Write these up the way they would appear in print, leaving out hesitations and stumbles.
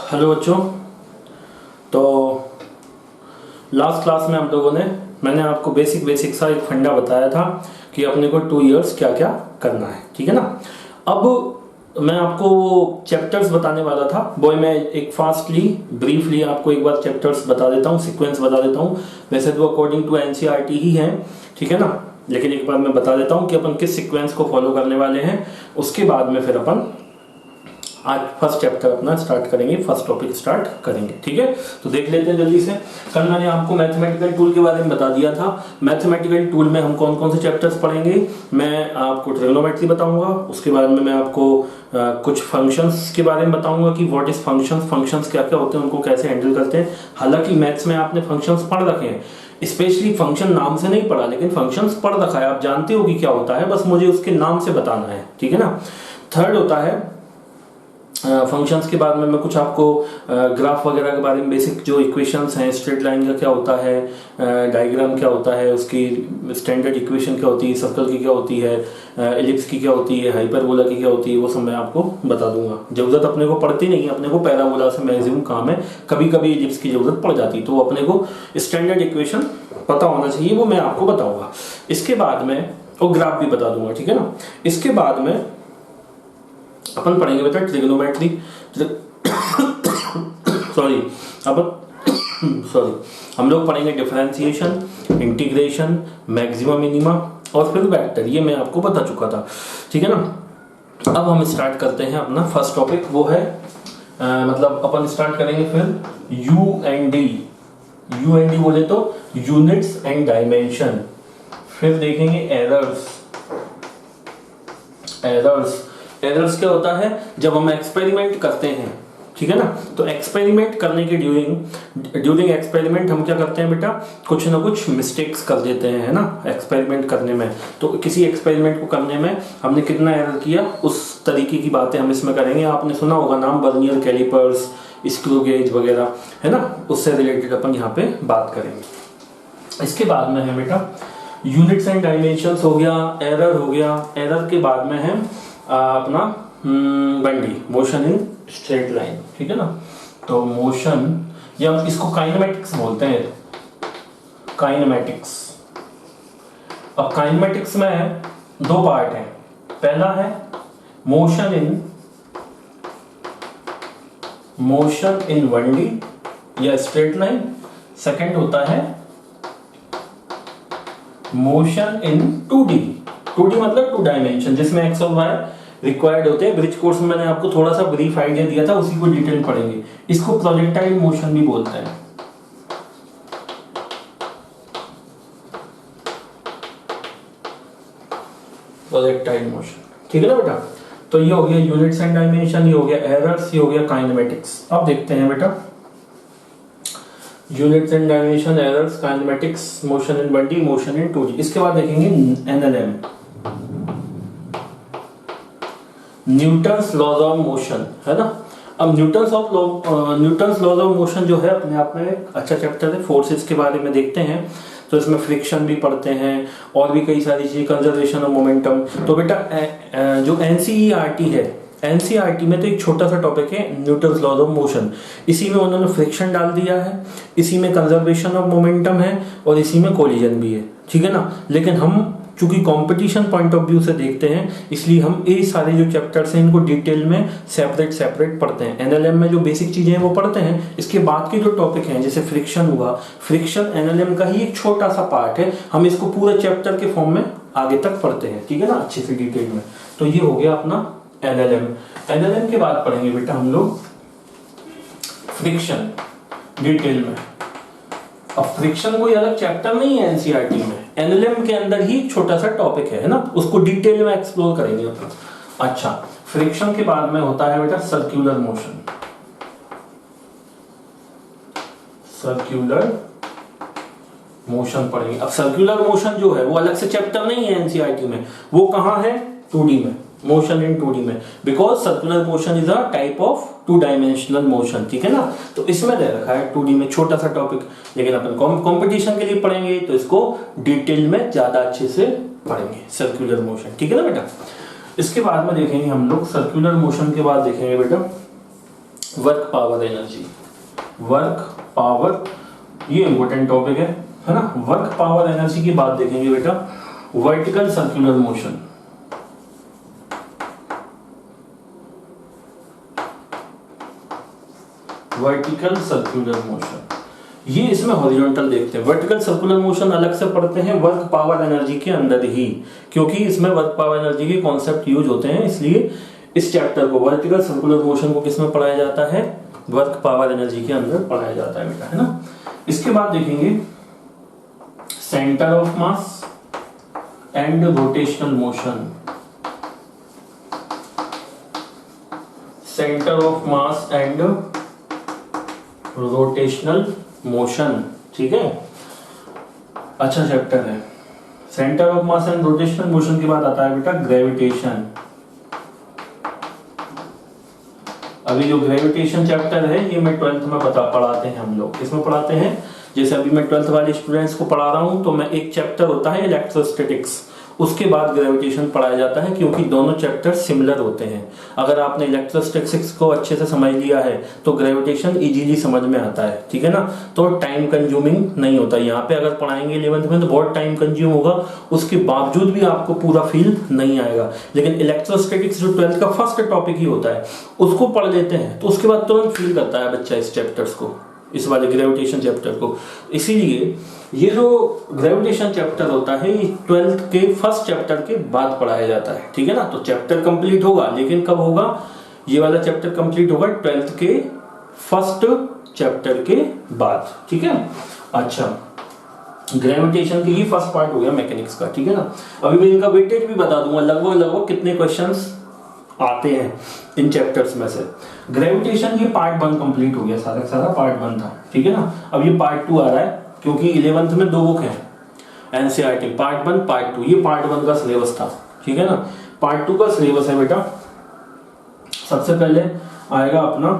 Hello बच्चों। तो last class में हम लोगों ने मैंने आपको बेसिक सा एक फंडा बताया था कि अपने को 2 इयर्स क्या क्या करना है, ठीक है ना। अब मैं आपको चैप्टर्स बताने वाला था। बॉय मैं एक फास्टली ब्रीफली आपको एक बार चैप्टर्स बता देता हूँ, सीक्वेंस बता देता हूँ। वैसे तो अकॉर्डिंग टू एनसीईआरटी ही है, ठीक है ना, लेकिन एक बार मैं बता देता हूँ कि अपन किस सीक्वेंस को फॉलो करने वाले हैं। उसके बाद में फिर अपन आज फर्स्ट चैप्टर अपना स्टार्ट करेंगे, फर्स्ट टॉपिक स्टार्ट करेंगे, ठीक है। तो देख लेते हैं जल्दी से। कल मैंने आपको मैथमेटिकल टूल के बारे में बता दिया था। मैथमेटिकल टूल में हम कौन कौन से चैप्टर्स पढ़ेंगे। मैं आपको ट्रिग्नोमेट्री बताऊंगा, उसके बाद में मैं आपको कुछ फंक्शंस के बारे में बताऊंगा कि व्हाट इज फंक्शंस, फंक्शंस क्या क्या होते हैं, उनको कैसे हैंडल करते हैं। हालांकि मैथ्स में आपने फंक्शंस पढ़ रखे हैं, स्पेशली फंक्शन नाम से नहीं पढ़ा, लेकिन फंक्शंस पढ़ रखा है, आप जानते हो कि क्या होता है, बस मुझे उसके नाम से बताना है, ठीक है ना। थर्ड होता है फंक्शंस के बाद में मैं कुछ आपको ग्राफ वगैरह के बारे में, बेसिक जो इक्वेशंस हैं, स्ट्रेट लाइन का क्या होता है, डायग्राम क्या होता है, उसकी स्टैंडर्ड इक्वेशन क्या होती है, सर्कल की क्या होती है, एलिप्स की क्या होती है, हाइपरबोला की क्या होती है, वो सब मैं आपको बता दूंगा। जरूरत अपने को पड़ती नहीं है, अपने को पैराबोला से मैक्सिमम काम है, कभी कभी एलिप्स की जरूरत पड़ जाती है, तो अपने को स्टैंडर्ड इक्वेशन पता होना चाहिए, वो मैं आपको बताऊंगा। इसके बाद में और ग्राफ भी बता दूंगा, ठीक है ना। इसके बाद में अपन पढ़ेंगे बेटा ट्रिग्नोमेट्री सॉरी हम लोग पढ़ेंगे डिफरेंशिएशन, इंटीग्रेशन, मैक्सिमम मिनिमा और फिर वेक्टर, ये मैं आपको बता चुका था, ठीक है ना। अब हम स्टार्ट करते हैं अपना फर्स्ट टॉपिक, वो है मतलब अपन स्टार्ट करेंगे फिर यू एंड डी बोले तो यूनिट्स एंड डायमेंशन। फिर देखेंगे एरर्स क्या होता है जब हम एक्सपेरिमेंट करते हैं, ठीक है ना। तो एक्सपेरिमेंट करने के ड्यूरिंग एक्सपेरिमेंट हम क्या करते हैं बेटा, कुछ ना कुछ मिस्टेक्स कर देते हैं, है ना, एक्सपेरिमेंट करने में। तो किसी एक्सपेरिमेंट को करने में हमने कितना एरर किया, उस तरीके की बातें हम इसमें करेंगे। आपने सुना होगा नाम वर्नियर कैलिपर्स, स्क्रू गेज वगैरह, है ना, उससे रिलेटेड अपन यहाँ पे बात करेंगे। इसके बाद में है बेटा यूनिट्स एंड डायमेंशंस हो गया, एरर हो गया। एरर के बाद में है अपना 1D motion in straight line, ठीक है ना। तो मोशन, या इसको काइनेमेटिक्स बोलते हैं, काइनेमेटिक्स। अब काइनेमेटिक्स में 2 पार्ट हैं। पहला है मोशन इन 1D या स्ट्रेट लाइन। सेकंड होता है मोशन इन 2D मतलब 2 डायमेंशन, जिसमें एक्स और वाई रिक्वायर्ड होते हैं। ब्रिज कोर्स में मैंने आपको थोड़ा सा ब्रीफ आइडिया दिया था, उसी को डिटेल पढ़ेंगे। इसको प्रोजेक्टाइल मोशन भी बोलते हैं। प्रोजेक्टाइल मोशन, ठीक है ना बेटा। तो ये हो गया यूनिट्स एंड डायमेंशन, ये हो गया एरर्स, ये हो गया काइनेमेटिक्स। अब देखते हैं बेटा units and dimension, errors, kinematics, motion in 1D, motion in 2D। इसके बाद देखेंगे NLM, Newton's laws of motion, है ना। अब न्यूटन्स लॉज ऑफ मोशन जो है अपने आप में एक अच्छा चैप्टर है। फोर्सेस के बारे में देखते हैं, तो इसमें फ्रिक्शन भी पढ़ते हैं और भी कई सारी चीजें, कंजर्वेशन ऑफ मोमेंटम। तो बेटा जो एनसीईआरटी है, एनसीईआरटी में तो एक छोटा सा टॉपिक है न्यूटन्स लॉज ऑफ मोशन। इसी में उन्होंने फ्रिक्शन डाल दिया है, इसी में कंजर्वेशन ऑफ मोमेंटम है और इसी में कोलिजन भी है, ठीक है ना। लेकिन हम चूंकि कंपटीशन पॉइंट ऑफ व्यू से देखते हैं, इसलिए हम ये सारे जो चैप्टर्स हैं इनको डिटेल में सेपरेट पढ़ते हैं। एनएलएम में जो बेसिक चीजें हैं वो पढ़ते हैं, इसके बाद के जो टॉपिक हैं जैसे फ्रिक्शन हुआ, फ्रिक्शन एनएलएम का ही एक छोटा सा पार्ट है, हम इसको पूरे चैप्टर के फॉर्म में आगे तक पढ़ते हैं, ठीक है ना, अच्छे से डिटेल में। तो ये हो गया अपना एनएलएम के बाद पढ़ेंगे बेटा हम लोग फ्रिक्शन डिटेल में। अब फ्रिक्शन कोई अलग चैप्टर नहीं है एनसीईआरटी में, एनएलएम के अंदर ही छोटा सा टॉपिक है ना, उसको डिटेल में एक्सप्लोर करेंगे अपन। अच्छा, फ्रिक्शन के बाद में होता है बेटा सर्कुलर मोशन। सर्कुलर मोशन पढ़ेंगे। अब सर्कुलर मोशन जो है वो अलग से चैप्टर नहीं है एनसीईआरटी में, वो कहां है, 2D में, मोशन इन 2D में, because circular motion is a type of 2 dimensional motion, ठीक है ना। तो इसमें दे रखा है 2D में छोटा सा टॉपिक, लेकिन अपन कंपटीशन के लिए पढ़ेंगे तो इसको डिटेल में ज्यादा अच्छे से पढ़ेंगे, सर्कुलर मोशन, ठीक है ना बेटा। इसके बाद में देखेंगे हम लोग सर्कुलर मोशन के बाद देखेंगे बेटा work power energy, work power, ये इंपॉर्टेंट टॉपिक है ना। वर्क पावर एनर्जी की बात देखेंगे बेटा, vertical circular motion, vertical circular motion, ये इसमें हॉरिजॉन्टल देखते हैं। वर्टिकल सर्कुलर मोशन अलग से पढ़ते हैं वर्क पावर एनर्जी के अंदर ही, क्योंकि इसमें वर्क पावर एनर्जी के कॉन्सेप्ट यूज होते हैं, इसलिए इस चैप्टर को वर्टिकल सर्कुलर मोशन को किसमें पढ़ाया जाता है, वर्क पावर एनर्जी के अंदर पढ़ाया जाता है बेटा, है ना। इसके बाद देखेंगे centre of mass and rotational motion, centre of mass and rotational motion, ठीक है, अच्छा चैप्टर है। Centre of mass and rotational motion के बाद आता है बेटा ग्रेविटेशन। अभी जो ग्रेविटेशन चैप्टर है ये मैं 12th में पढ़ाते हैं हम लोग। किसमें पढ़ाते हैं, जैसे अभी मैं 12th वाले स्टूडेंट्स को पढ़ा रहा हूं, तो मैं एक चैप्टर होता है इलेक्ट्रोस्टैटिक्स, उसके बाद ग्रेविटेशन पढ़ाया जाता है, क्योंकि दोनों चैप्टर सिमिलर होते हैं। अगर आपने इलेक्ट्रोस्टैटिक्स को अच्छे से समझ लिया है तो ग्रेविटेशन इजीली समझ में आता है, ठीक है ना। तो टाइम कंज्यूमिंग नहीं होता। यहाँ पे अगर पढ़ाएंगे 11th में तो बहुत टाइम कंज्यूम होगा, उसके बावजूद भी आपको पूरा फील नहीं आएगा। लेकिन इलेक्ट्रोस्टैटिक्स जो 12th का फर्स्ट टॉपिक ही होता है, उसको पढ़ लेते हैं तो उसके बाद तुरंत फील करता है बच्चा इस चैप्टर्स को, इस वाले ग्रेविटेशन चैप्टर को। इसीलिए ये जो ग्रेविटेशन चैप्टर होता है ये 12th के फर्स्ट चैप्टर के बाद पढ़ाया जाता है, ठीक है ना। तो चैप्टर कंप्लीट होगा, लेकिन कब होगा, ये वाला चैप्टर कंप्लीट होगा 12th के फर्स्ट चैप्टर के बाद, ठीक है। अच्छा, ग्रेविटेशन की ही फर्स्ट पार्ट हो गया मैकेनिक्स का, ठीक है ना। अभी मैं इनका वेटेज भी बता दूंगा, लगभग कितने क्वेश्चंस आते हैं इन चैप्टर्स में से। ग्रेविटेशन ये पार्ट 1 कंप्लीट हो गया, सारा पार्ट 1 था, ठीक है ना। अब ये पार्ट 2 आ रहा है, क्योंकि 11th में 2 बुक हैं एनसीईआरटी, पार्ट 1 पार्ट 2। ये पार्ट 1 का सिलेबस था, ठीक है ना। पार्ट 2 का सिलेबस है बेटा, सबसे पहले आएगा अपना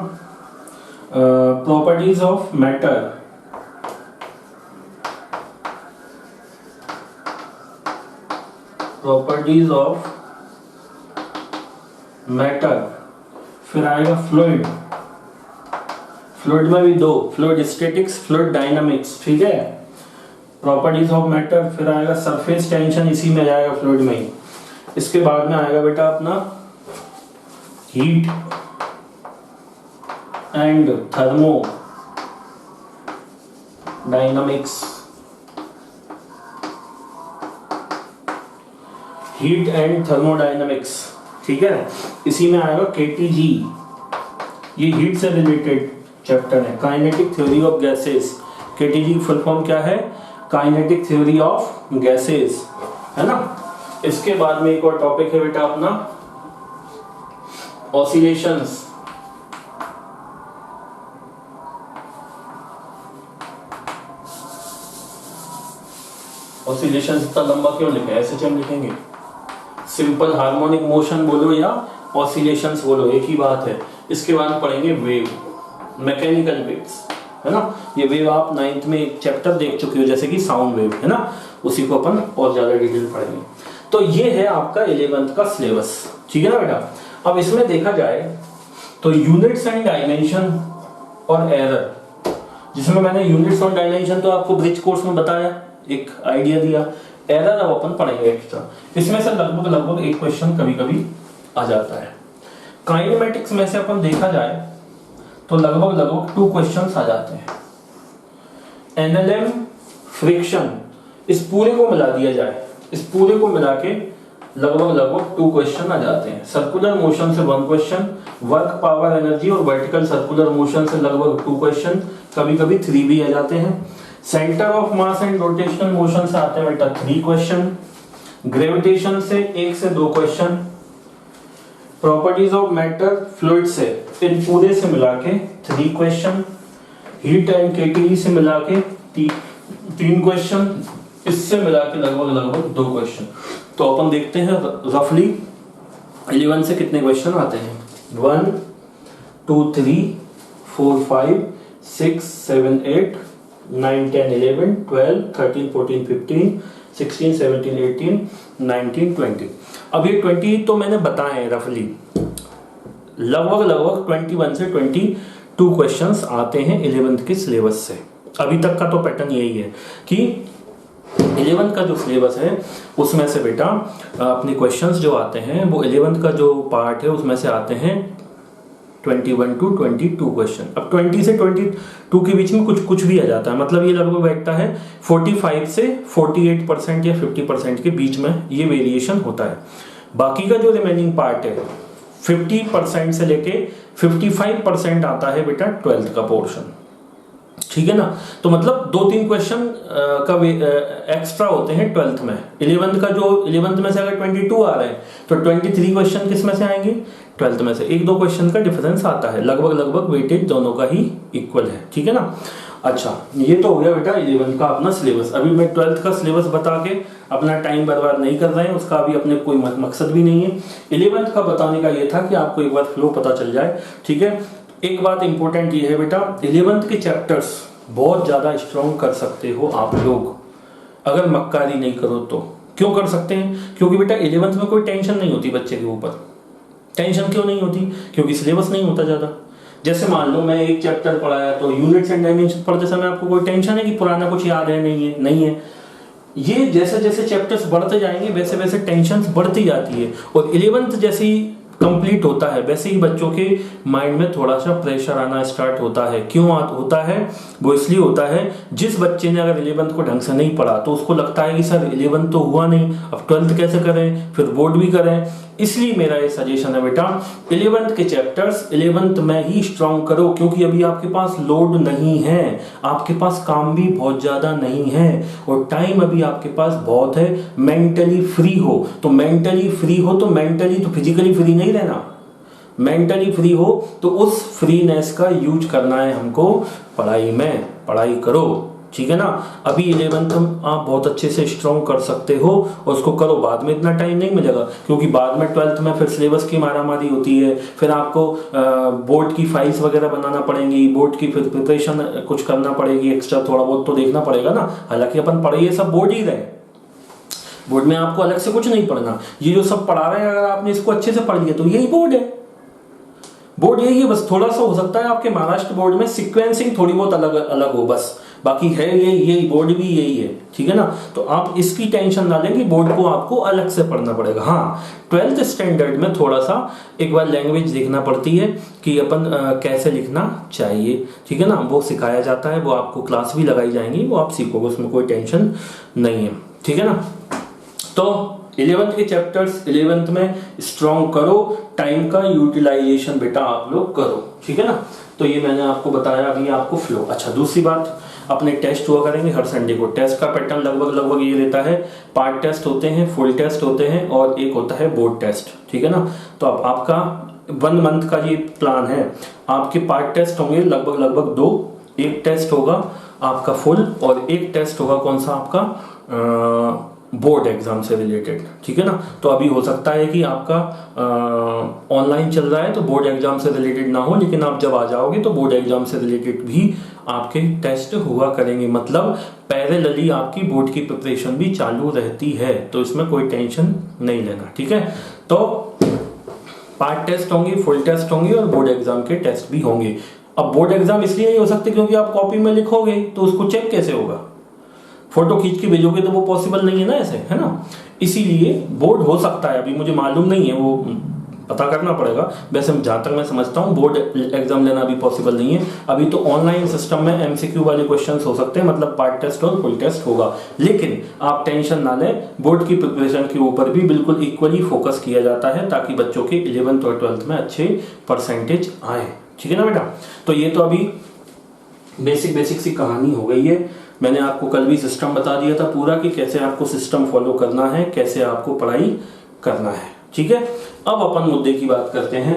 properties of matter, properties of matter, फिर आएगा फ्लूइड, फ्लूइड में भी 2, फ्लूइड स्टैटिक्स, फ्लूइड डायनामिक्स, ठीक है, प्रॉपर्टीज ऑफ मैटर, फिर आएगा सरफेस टेंशन, इसी में आएगा फ्लूइड में ही। इसके बाद में आएगा बेटा अपना heat and thermo dynamics, heat and thermodynamics, ठीक है। इसी में आएगा केटीजी, ये हीट से रिलेटेड चैप्टर है, kinetic theory of gases. KTG की फुल फॉर्म क्या है, काइनेटिक थ्योरी ऑफ गैसेस, है ना। इसके बाद में एक और टॉपिक है बेटा अपना ऑसिलेशंस, ऑसिलेशंस इतना लंबा क्यों लिखा है, ऐसे हम लिखेंगे, सिंपल हार्मोनिक मोशन बोलो या ऑसिलेशंस बोलो, एक ही बात है। इसके बाद पढ़ेंगे वेव, मैकेनिकल वेव्स, है ना। ये वेव आप 9th में एक चैप्टर देख चुके हो, जैसे कि साउंड वेव, है ना, उसी को अपन और ज्यादा डिटेल पढ़ेंगे। तो ये है आपका 11th का सिलेबस, ठीक है ना बेटा। अब इसमें देखा जाए तो यूनिट्स एंड डायमेंशन और एरर, जिसमें मैंने यूनिट्स और डायमेंशन तो आपको ब्रिज कोर्स में बताया, एक आइडिया दिया। एरर अब अपन पढ़ेंगे एक्स्ट्रा। इसमें से लगभग एक क्वेश्चन कभी कभी आ जाता है। काइनेमेटिक्स में से अपन देखा जाए तो लगभग 2 क्वेश्चंस आ जाते हैं। एनएलएम, फ्रिक्शन, इस पूरे को मिला दिया जाए, इस पूरे को मिला के लगभग 2 क्वेश्चन आ जाते हैं। सर्कुलर मोशन से 1 क्वेश्चन, वर्क पावर एनर्जी और वर्टिकल सर्कुलर मोशन से लगभग 2 क्वेश्चन, कभी कभी 3 भी आ जाते हैं। Centre of mass and rotational motion से आते हैं बेटा 3 क्वेश्चन, ग्रेविटेशन से 1 से 2 question, properties of matter, fluid से इन पूरे से मिला के 3 क्वेश्चन, हीट एंड केटीई से मिला के 3 क्वेश्चन, इससे मिला के लगभग 2 क्वेश्चन। तो अपन देखते हैं रफली 11 से कितने क्वेश्चन आते हैं। 1 2 3 4 5 6 7 8 9 10 11 12 13 14 15 16 17 18 19 20। अब ये 20 तो मैंने बताए रफली, लगभग लगभग 21 से 22 क्वेश्चंस आते हैं 11th के सिलेबस से। अभी तक का तो पैटर्न यही है कि 11th का जो सिलेबस है उसमें से बेटा अपने क्वेश्चंस जो आते हैं वो 11th का जो पार्ट है उसमें से आते हैं 21 to 22 क्वेश्चन। अब 20 से 22 के बीच में कुछ भी आ जाता है, मतलब ये लगभग बैठता है 45 से 48% या 50% के बीच में ये वेरिएशन होता है। बाकी का जो रिमेनिंग पार्ट है 50% से लेके 55% आता है बेटा 12th का पोर्शन, ठीक है ना। तो मतलब 2-3 क्वेश्चन का एक्स्ट्रा होते हैं 12th में। 11th का जो 11th में से अगर 22 आ रहे हैं तो 23 क्वेश्चन किस में से आएंगे, 12th में से। 1-2 क्वेश्चन का डिफरेंस आता है, लगभग वेटेज दोनों का ही इक्वल है, ठीक है ना। अच्छा, ये तो हो गया बेटा 11th का अपना सिलेबस। अभी मैं 12th का सिलेबस बता के अपना टाइम बर्बाद नहीं कर रहे हैं, उसका अभी अपने कोई मकसद भी नहीं है। 11th का बताने का ये था कि आपको एक बार फ्लो पता चल जाए, ठीक है। एक बात इंपॉर्टेंट ये है बेटा, 11th के चैप्टर्स बहुत ज्यादा स्ट्रॉन्ग कर सकते हो आप लोग अगर मक्कारी नहीं करो तो। क्यों कर सकते हैं, क्योंकि बेटा 11th में कोई टेंशन नहीं होती बच्चे के ऊपर। टेंशन क्यों नहीं होती, क्योंकि सिलेबस नहीं होता ज्यादा। जैसे मान लो मैं एक चैप्टर पढ़ाया तो यूनिट्स एंड डायमेंशन पढ़ते समय आपको कोई टेंशन है कि पुराना कुछ याद है नहीं है। ये जैसे जैसे चैप्टर्स बढ़ते जाएंगे वैसे वैसे टेंशन बढ़ती जाती है, और 11th जैसी कंप्लीट होता है वैसे ही बच्चों के माइंड में थोड़ा सा प्रेशर आना स्टार्ट होता है। क्यों होता है, वो इसलिए होता है जिस बच्चे ने अगर 11th को ढंग से नहीं पढ़ा तो उसको लगता है कि सर 11th तो हुआ नहीं, अब 12th कैसे करें, फिर बोर्ड भी करें। इसलिए मेरा ये सजेशन है बेटा 11th के चैप्टर्स 11th में ही स्ट्रॉन्ग करो, क्योंकि अभी आपके पास लोड नहीं है, आपके पास काम भी बहुत ज्यादा नहीं है और टाइम अभी आपके पास बहुत है। मेंटली फ्री हो तो मेंटली तो फिजिकली फ्री नहीं रहना, मेंटली फ्री हो तो उस फ्रीनेस का यूज करना है हमको पढ़ाई में। पढ़ाई करो, ठीक है ना। अभी 11th आप बहुत अच्छे से स्ट्रॉन्ग कर सकते हो और उसको करो, बाद में इतना टाइम नहीं मिलेगा, क्योंकि बाद में 12th में फिर सिलेबस की मारामारी होती है, फिर आपको बोर्ड की फाइल्स वगैरह बनाना पड़ेंगी, बोर्ड की फिर प्रिपरेशन कुछ करना पड़ेगी, एक्स्ट्रा थोड़ा बहुत तो देखना पड़ेगा ना। हालांकि अपन पढ़िए सब बोर्ड ही रहे, बोर्ड में आपको अलग से कुछ नहीं पढ़ना। ये जो सब पढ़ा रहे हैं अगर आपने इसको अच्छे से पढ़ लिया तो यही बोर्ड है, बोर्ड यही है। बस थोड़ा सा हो सकता है आपके महाराष्ट्र बोर्ड में सिक्वेंसिंग थोड़ी बहुत अलग हो, बस बाकी है यही बोर्ड भी यही है, ठीक है ना। तो आप इसकी टेंशन ना लें कि बोर्ड को आपको अलग से पढ़ना पड़ेगा। हाँ, 12th स्टैंडर्ड में थोड़ा सा एक बार लैंग्वेज देखना पड़ती है कि अपन कैसे लिखना चाहिए, ठीक है ना। वो सिखाया जाता है, वो आपको क्लास भी लगाई जाएंगी, वो आप सीखोगे, उसमें कोई टेंशन नहीं है, ठीक है ना। तो 11th के चैप्टर्स 11th में स्ट्रॉन्ग करो, टाइम का यूटिलाइजेशन बेटा आप लोग करो, ठीक है ना। तो ये मैंने आपको बताया अभी आपको फ्लो। अच्छा, दूसरी बात, अपने टेस्ट हुआ करेंगे हर संडे को। टेस्ट का पैटर्न लगभग ये रहता है, पार्ट टेस्ट होते हैं, फुल टेस्ट होते हैं और एक होता है बोर्ड टेस्ट, ठीक है ना। तो अब आपका 1 मंथ का ये प्लान है, आपके पार्ट टेस्ट होंगे लगभग 2, एक टेस्ट होगा आपका फुल और एक टेस्ट होगा कौन सा आपका बोर्ड एग्जाम से रिलेटेड, ठीक है ना। तो अभी हो सकता है कि आपका ऑनलाइन चल रहा है तो बोर्ड एग्जाम से रिलेटेड ना हो, लेकिन आप जब आ जाओगे तो बोर्ड एग्जाम से रिलेटेड भी आपके टेस्ट हुआ करेंगे, मतलब पैरेलली आपकी बोर्ड की प्रिपरेशन भी चालू रहती है, तो इसमें कोई टेंशन नहीं लेना, ठीक है। तो पार्ट टेस्ट होंगे, फुल टेस्ट होंगे और बोर्ड एग्जाम के टेस्ट भी होंगे। अब बोर्ड एग्जाम इसलिए नहीं हो सकते क्योंकि आप कॉपी में लिखोगे तो उसको चेक कैसे होगा, फोटो खींच के भेजोगे तो वो पॉसिबल नहीं है ना, ऐसे, है ना। इसीलिए बोर्ड हो सकता है, अभी मुझे मालूम नहीं है, वो पता करना पड़ेगा। वैसे जहां तक मैं समझता हूँ बोर्ड एग्जाम लेना अभी पॉसिबल नहीं है। अभी तो ऑनलाइन सिस्टम में एमसीक्यू वाले क्वेश्चंस हो सकते हैं, मतलब पार्ट टेस्ट और फुल टेस्ट होगा। लेकिन आप टेंशन ना लें, बोर्ड की प्रिपरेशन के ऊपर भी बिल्कुल इक्वली फोकस किया जाता है ताकि बच्चों के 11th और 12th में अच्छे परसेंटेज आए, ठीक है ना बेटा। तो ये तो अभी बेसिक सी कहानी हो गई है। मैंने आपको कल भी सिस्टम बता दिया था पूरा कि कैसे आपको सिस्टम फॉलो करना है, कैसे आपको पढ़ाई करना है, ठीक है। अब अपन मुद्दे की बात करते हैं।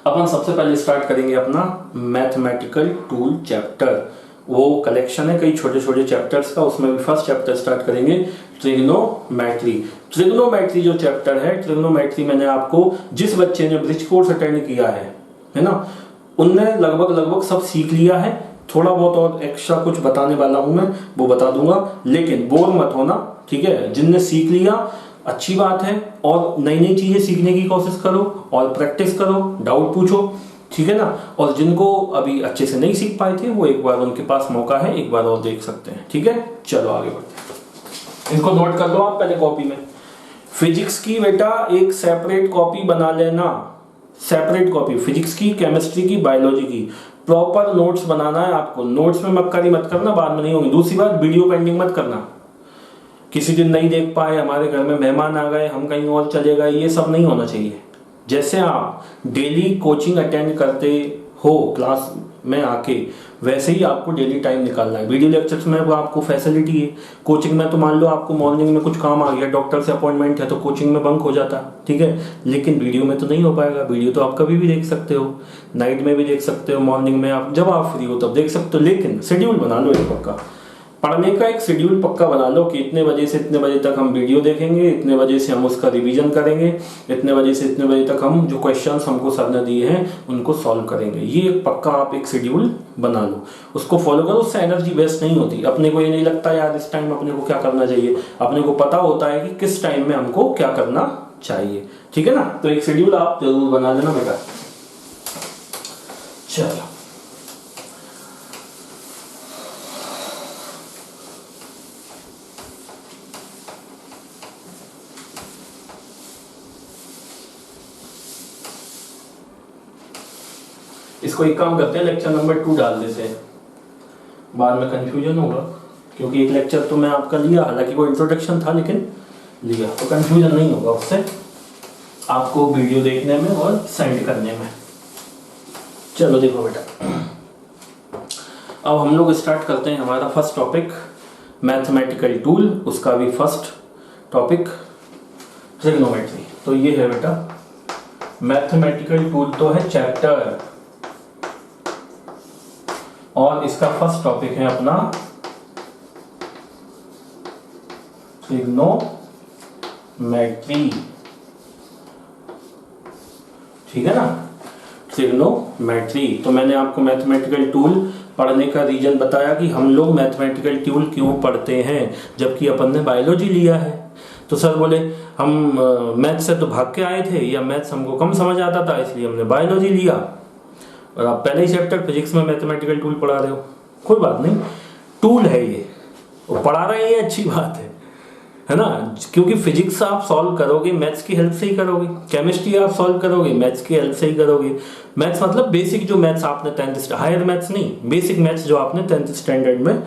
अपन सबसे पहले स्टार्ट करेंगे अपना मैथमेटिकल टूल चैप्टर। वो कलेक्शन है कई छोटे छोटे चैप्टर्स का, उसमें भी फर्स्ट चैप्टर स्टार्ट करेंगे ट्रिग्नोमेट्री। ट्रिग्नोमेट्री जो चैप्टर है, ट्रिग्नोमेट्री मैंने आपको, जिस बच्चे ने ब्रिज कोर्स अटेंड किया है ना, उनने लगभग सब सीख लिया है। थोड़ा बहुत और एक्स्ट्रा कुछ बताने वाला हूं मैं, वो बता दूंगा, लेकिन बोर मत होना, ठीक है। जिनने सीख लिया अच्छी बात है, और नई नई चीजें सीखने की कोशिश करो और प्रैक्टिस करो, डाउट पूछो, ठीक है ना। और जिनको अभी अच्छे से नहीं सीख पाए थे वो एक बार उनके पास मौका है, एक बार और देख सकते हैं, ठीक है। चलो आगे बढ़ते हैं, इनको नोट कर लो आप पहले कॉपी में। फिजिक्स की बेटा एक सेपरेट कॉपी बना लेना, सेपरेट कॉपी, फिजिक्स की, केमिस्ट्री की, बायोलॉजी की, प्रॉपर नोट्स बनाना है आपको। नोट्स में मक्कारी मत करना, बाद में नहीं होगी। दूसरी बात, वीडियो पेंडिंग मत करना, किसी दिन नहीं देख पाए, हमारे घर में मेहमान आ गए, हम कहीं और चले गए, ये सब नहीं होना चाहिए। जैसे आप डेली कोचिंग अटेंड करते हो क्लास में आके, वैसे ही आपको डेली टाइम निकालना है। वीडियो लेक्चर्स में वो आपको फैसिलिटी है, कोचिंग में तो मान लो आपको मॉर्निंग में कुछ काम आ गया, डॉक्टर से अपॉइंटमेंट है, तो कोचिंग में बंक हो जाता, ठीक है। लेकिन वीडियो में तो नहीं हो पाएगा। वीडियो तो आप कभी भी देख सकते हो, नाइट में भी देख सकते हो, मॉर्निंग में आप जब आप फ्री हो तब देख सकते हो। लेकिन शेड्यूल बना लो एक पक्का, पढ़ने का एक शेड्यूल पक्का बना लो कि इतने बजे से इतने बजे तक हम वीडियो देखेंगे, इतने बजे से हम उसका रिवीजन करेंगे, इतने बजे से इतने बजे तक हम जो क्वेश्चंस हमको सर ने दिए हैं उनको सॉल्व करेंगे। ये एक पक्का आप एक शेड्यूल बना लो, उसको फॉलो करो, उससे एनर्जी वेस्ट नहीं होती। अपने को ये नहीं लगता यार इस टाइम अपने को क्या करना चाहिए, अपने को पता होता है कि किस टाइम में हमको क्या करना चाहिए, ठीक है ना। तो एक शेड्यूल आप जरूर बना देना बेटा। चलो इसको एक काम करते हैं, लेक्चर नंबर 2 डाल देते हैं, बाद में कंफ्यूजन होगा, क्योंकि एक लेक्चर तो मैं आपका लिया, हालांकि वो इंट्रोडक्शन था लेकिन लिया, तो कंफ्यूजन नहीं होगा उससे आपको वीडियो देखने में और सेंड करने में। चलो देखो बेटा, अब हम लोग स्टार्ट करते हैं हमारा फर्स्ट टॉपिक मैथमेटिकल टूल, उसका भी फर्स्ट टॉपिक ट्रिग्नोमेट्री। तो ये है बेटा मैथमेटिकल टूल, तो है चैप्टर, और इसका फर्स्ट टॉपिक है अपना ट्रिग्नोमेट्री, ठीक है ना, ट्रिग्नोमेट्री। तो मैंने आपको मैथमेटिकल टूल पढ़ने का रीजन बताया कि हम लोग मैथमेटिकल टूल क्यों पढ़ते हैं, जबकि अपन ने बायोलॉजी लिया है। तो सर बोले हम मैथ से तो भाग के आए थे, या मैथ्स हमको कम समझ आता था इसलिए हमने बायोलॉजी लिया, और आप पहले ही चैप्टर फिजिक्स में मैथमेटिकल टूल पढ़ा रहे हो। कोई बात नहीं, टूल है ये, वो पढ़ा रहे हैं, ये अच्छी बात है ना, क्योंकि फिजिक्स आप सॉल्व करोगे मैथ्स की हेल्प से ही करोगे, केमिस्ट्री आप सॉल्व करोगे मैथ्स की हेल्प से ही करोगे। मैथ्स मतलब बेसिक जो मैथ्स आपने 10th, हायर मैथ्स नहीं, बेसिक मैथ्स जो आपने 10th स्टैंडर्ड में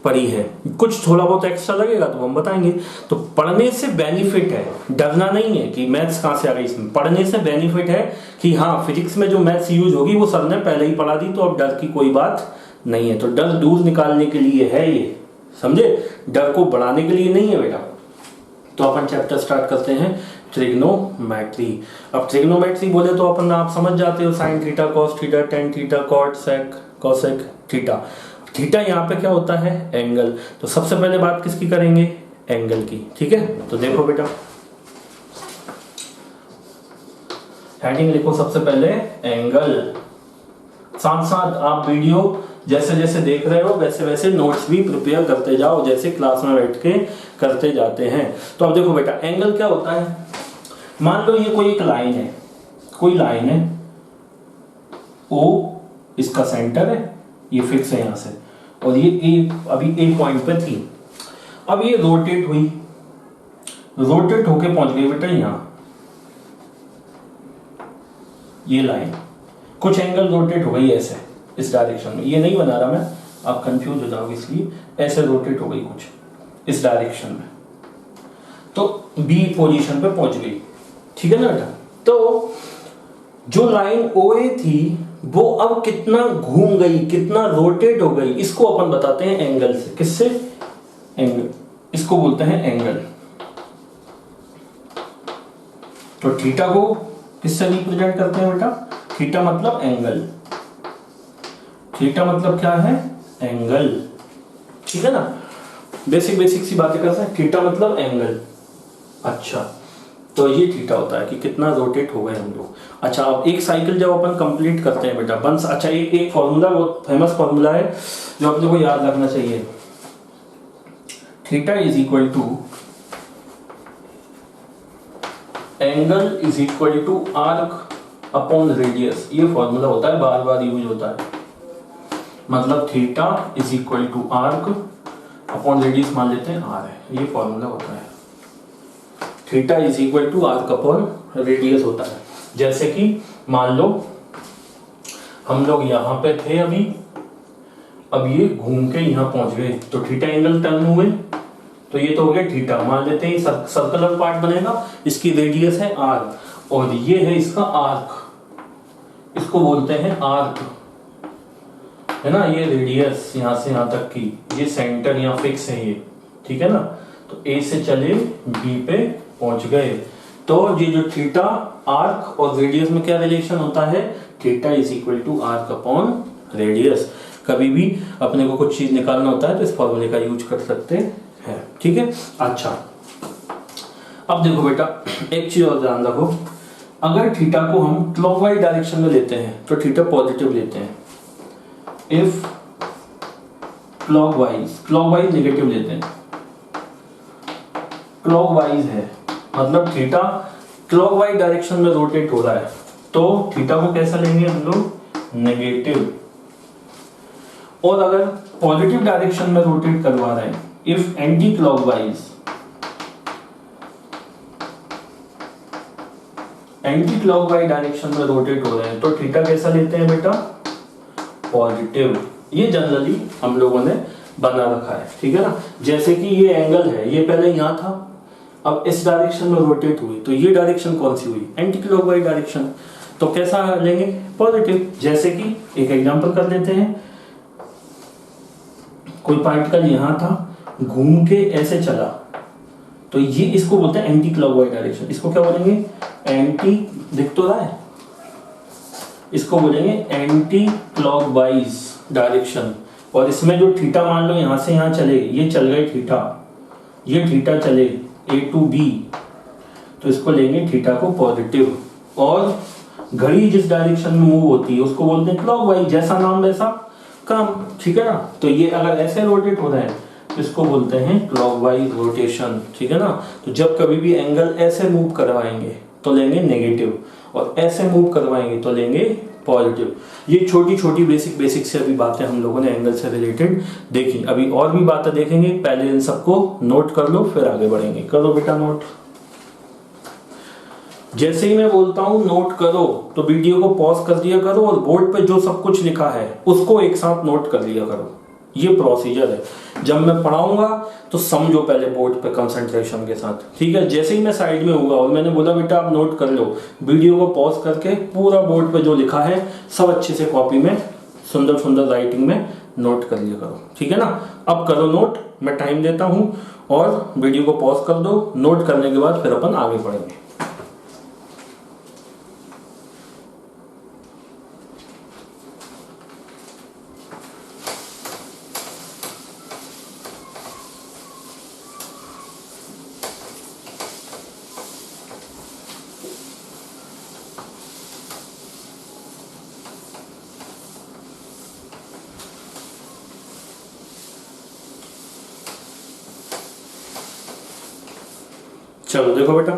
पढ़ी है। कुछ थोड़ा बहुत एक्स्ट्रा लगेगा तो हम बताएंगे। तो पढ़ने से बेनिफिट है, डरना नहीं है कि मैथ्स कहाँ से आ गई इसमें। पढ़ने से बेनिफिट है कि हाँ फिजिक्स में जो मैथ्स यूज होगी वो सर ने पहले ही पढ़ा दी, तो अब डर की कोई बात नहीं है। तो डर दूर निकालने के लिए है ये, समझे, डर को बढ़ाने के लिए नहीं है बेटा। तो अपन चैप्टर स्टार्ट करते हैं ट्रिग्नोमेट्री। अब ट्रिग्नोमेट्री बोले तो अपन आप समझ जाते हो, sine theta, cos theta, tan theta, cot sec, cosec theta. Theta यहाँ पे क्या होता है, एंगल। तो सबसे पहले बात किसकी करेंगे, एंगल की, ठीक है। तो देखो बेटा, हेडिंग लिखो सबसे पहले एंगल, साथ साथ आप वीडियो जैसे जैसे देख रहे हो वैसे वैसे नोट्स भी प्रिपेयर करते जाओ, जैसे क्लास में बैठ के करते जाते हैं। तो अब देखो बेटा, एंगल क्या होता है, मान लो ये कोई एक लाइन है, कोई लाइन है ओ, इसका सेंटर है, ये फिक्स है यहां से, और ये ए अभी ए पॉइंट पे थी। अब ये रोटेट हुई, रोटेट होके पहुंच गई बेटा यहां, ये लाइन कुछ एंगल रोटेट हो गई ऐसे इस डायरेक्शन में, ये नहीं बना रहा मैं, आप कंफ्यूज हो जाओगे इसलिए, ऐसे रोटेट हो गई कुछ इस डायरेक्शन में, तो बी पोजीशन पे पहुंच गई, ठीक है ना बेटा। तो जो लाइन ओए थी वो अब कितना घूम गई, कितना रोटेट हो गई, इसको अपन बताते हैं एंगल से। किससे, एंगल, इसको बोलते हैं एंगल। तो थीटा को किससे रिप्रेजेंट करते हैं बेटा, थीटा मतलब एंगल, थीटा मतलब क्या है, एंगल, ठीक है ना। बेसिक बेसिक सी बातें करते हैं, थीटा मतलब एंगल। अच्छा, तो ये थीटा होता है कि कितना रोटेट हो गए हम लोग। अच्छा, अब एक साइकिल जब अपन कंप्लीट करते हैं बेटा बंस, अच्छा एक फॉर्मूला, वो फेमस फॉर्मूला है जो अपने को याद रखना चाहिए, theta is equal to angle is equal to arc upon radius, ये फॉर्मूला होता है, बार बार यूज होता है। मतलब theta is equal to arc upon radius मान लेते हैं आर है, ये फॉर्मूला होता है। Theta is equal to arc upon radius होता है। जैसे कि मान लो हम लोग यहाँ पे थे अभी, अब ये घूम के यहाँ पहुंच गए, तो थीटा एंगल टर्न हुए, तो ये तो हो गया थीटा। मान लेते हैं सर्कुलर पार्ट बनेगा, इसकी रेडियस है आर और ये है इसका आर्क, इसको बोलते हैं आर्क, है ना। ये रेडियस यहाँ से यहाँ तक की, ये सेंटर यहाँ फिक्स है ये, ठीक है ना। तो ए से चले बी पे पहुंच गए, तो ये जो थीटा आर्क और रेडियस में क्या रिलेशन होता है, theta is equal to arc upon radius. कभी भी अपने को कुछ चीज निकालना होता है तो इस फॉर्मूले का यूज कर सकते हैं, ठीक है। अच्छा, अब देखो बेटा एक चीज और ध्यान रखो, अगर थीटा को हम क्लॉकवाइज डायरेक्शन में लेते हैं तो थीटा पॉजिटिव लेते हैं, इफ क्लॉकवाइज नेगेटिव लेते हैं। क्लॉकवाइज है मतलब थीटा क्लॉकवाइज डायरेक्शन में रोटेट हो रहा है, तो थीटा को कैसा लेंगे हम लोग, नेगेटिव। और अगर पॉजिटिव डायरेक्शन में रोटेट करवा रहे हैं, इफ एंटी क्लॉकवाइज डायरेक्शन में रोटेट हो रहे हैं, तो थीटा कैसा लेते हैं बेटा, पॉजिटिव। ये जनरली हम लोगों ने बना रखा है, ठीक है ना। जैसे कि ये एंगल है, ये पहले यहां था, अब इस डायरेक्शन में रोटेट हुई, तो ये डायरेक्शन कौन सी हुई, एंटी क्लॉकवाइज डायरेक्शन, तो कैसा लेंगे, पॉजिटिव। जैसे कि एक एग्जांपल कर लेते हैं, कोई पार्टिकल यहां था, घूम के ऐसे चला, तो ये इसको बोलते हैं एंटी क्लॉकवाइज डायरेक्शन। इसको क्या बोलेंगे, एंटी, दिख तो रहा है, इसको बोलेंगे एंटी क्लॉकवाइज डायरेक्शन। और इसमें जो थीटा मान लो यहां से यहां चले, ये चल गए थीटा, ये थीटा चले ए टू बी, तो इसको लेंगे थीटा को पॉजिटिव। और घड़ी जिस डायरेक्शन में मूव होती है उसको बोलते हैं क्लॉकवाइज, जैसा नाम वैसा काम, ठीक है ना। तो ये अगर ऐसे रोटेट हो रहे हैं तो इसको बोलते हैं क्लॉकवाइज रोटेशन, ठीक है ना। तो जब कभी भी एंगल ऐसे मूव करवाएंगे तो लेंगे नेगेटिव, और ऐसे मूव करवाएंगे तो लेंगे पॉजिटिव। ये छोटी छोटी बेसिक से अभी बातें हम लोगों ने एंगल से रिलेटेड देखी, अभी और भी बातें देखेंगे, पहले इन सबको नोट कर लो फिर आगे बढ़ेंगे। करो बेटा नोट, जैसे ही मैं बोलता हूं नोट करो तो वीडियो को पॉज कर दिया करो और बोर्ड पे जो सब कुछ लिखा है उसको एक साथ नोट कर लिया करो। ये प्रोसीजर है, जब मैं पढ़ाऊंगा तो समझो पहले बोर्ड पे कंसंट्रेशन के साथ, ठीक है। जैसे ही मैं साइड में होगा और मैंने बोला बेटा आप नोट कर लो, वीडियो को पॉज करके पूरा बोर्ड पे जो लिखा है सब अच्छे से कॉपी में सुंदर सुंदर राइटिंग में नोट कर लिया करो, ठीक है ना। अब करो नोट, मैं टाइम देता हूं और वीडियो को पॉज कर दो। नोट करने के बाद फिर अपन आगे बढ़ेंगे। चलो देखो बेटा,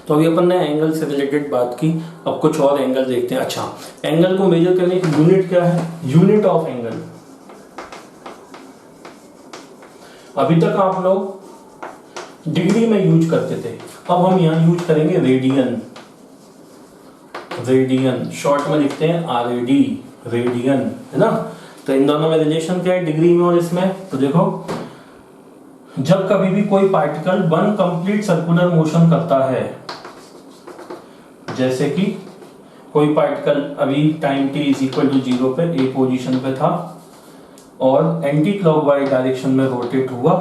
तो अभी अपन ने एंगल से रिलेटेड बात की, अब कुछ और एंगल देखते हैं। अच्छा, एंगल को मेजर करने की यूनिट क्या है, यूनिट ऑफ एंगल। अभी तक आप लोग डिग्री में यूज करते थे, अब हम यहां यूज करेंगे रेडियन। रेडियन शॉर्ट में लिखते हैं RAD, रेडियन, है ना। तो इन दोनों में रिलेशन क्या है, डिग्री में और इसमें। तो देखो, जब कभी भी कोई particle one complete circular motion करता है, जैसे कि कोई पार्टिकल अभी time t is equal to 0 पे ए पोजीशन पे था और एंटी क्लॉकवाइज डायरेक्शन में रोटेट हुआ,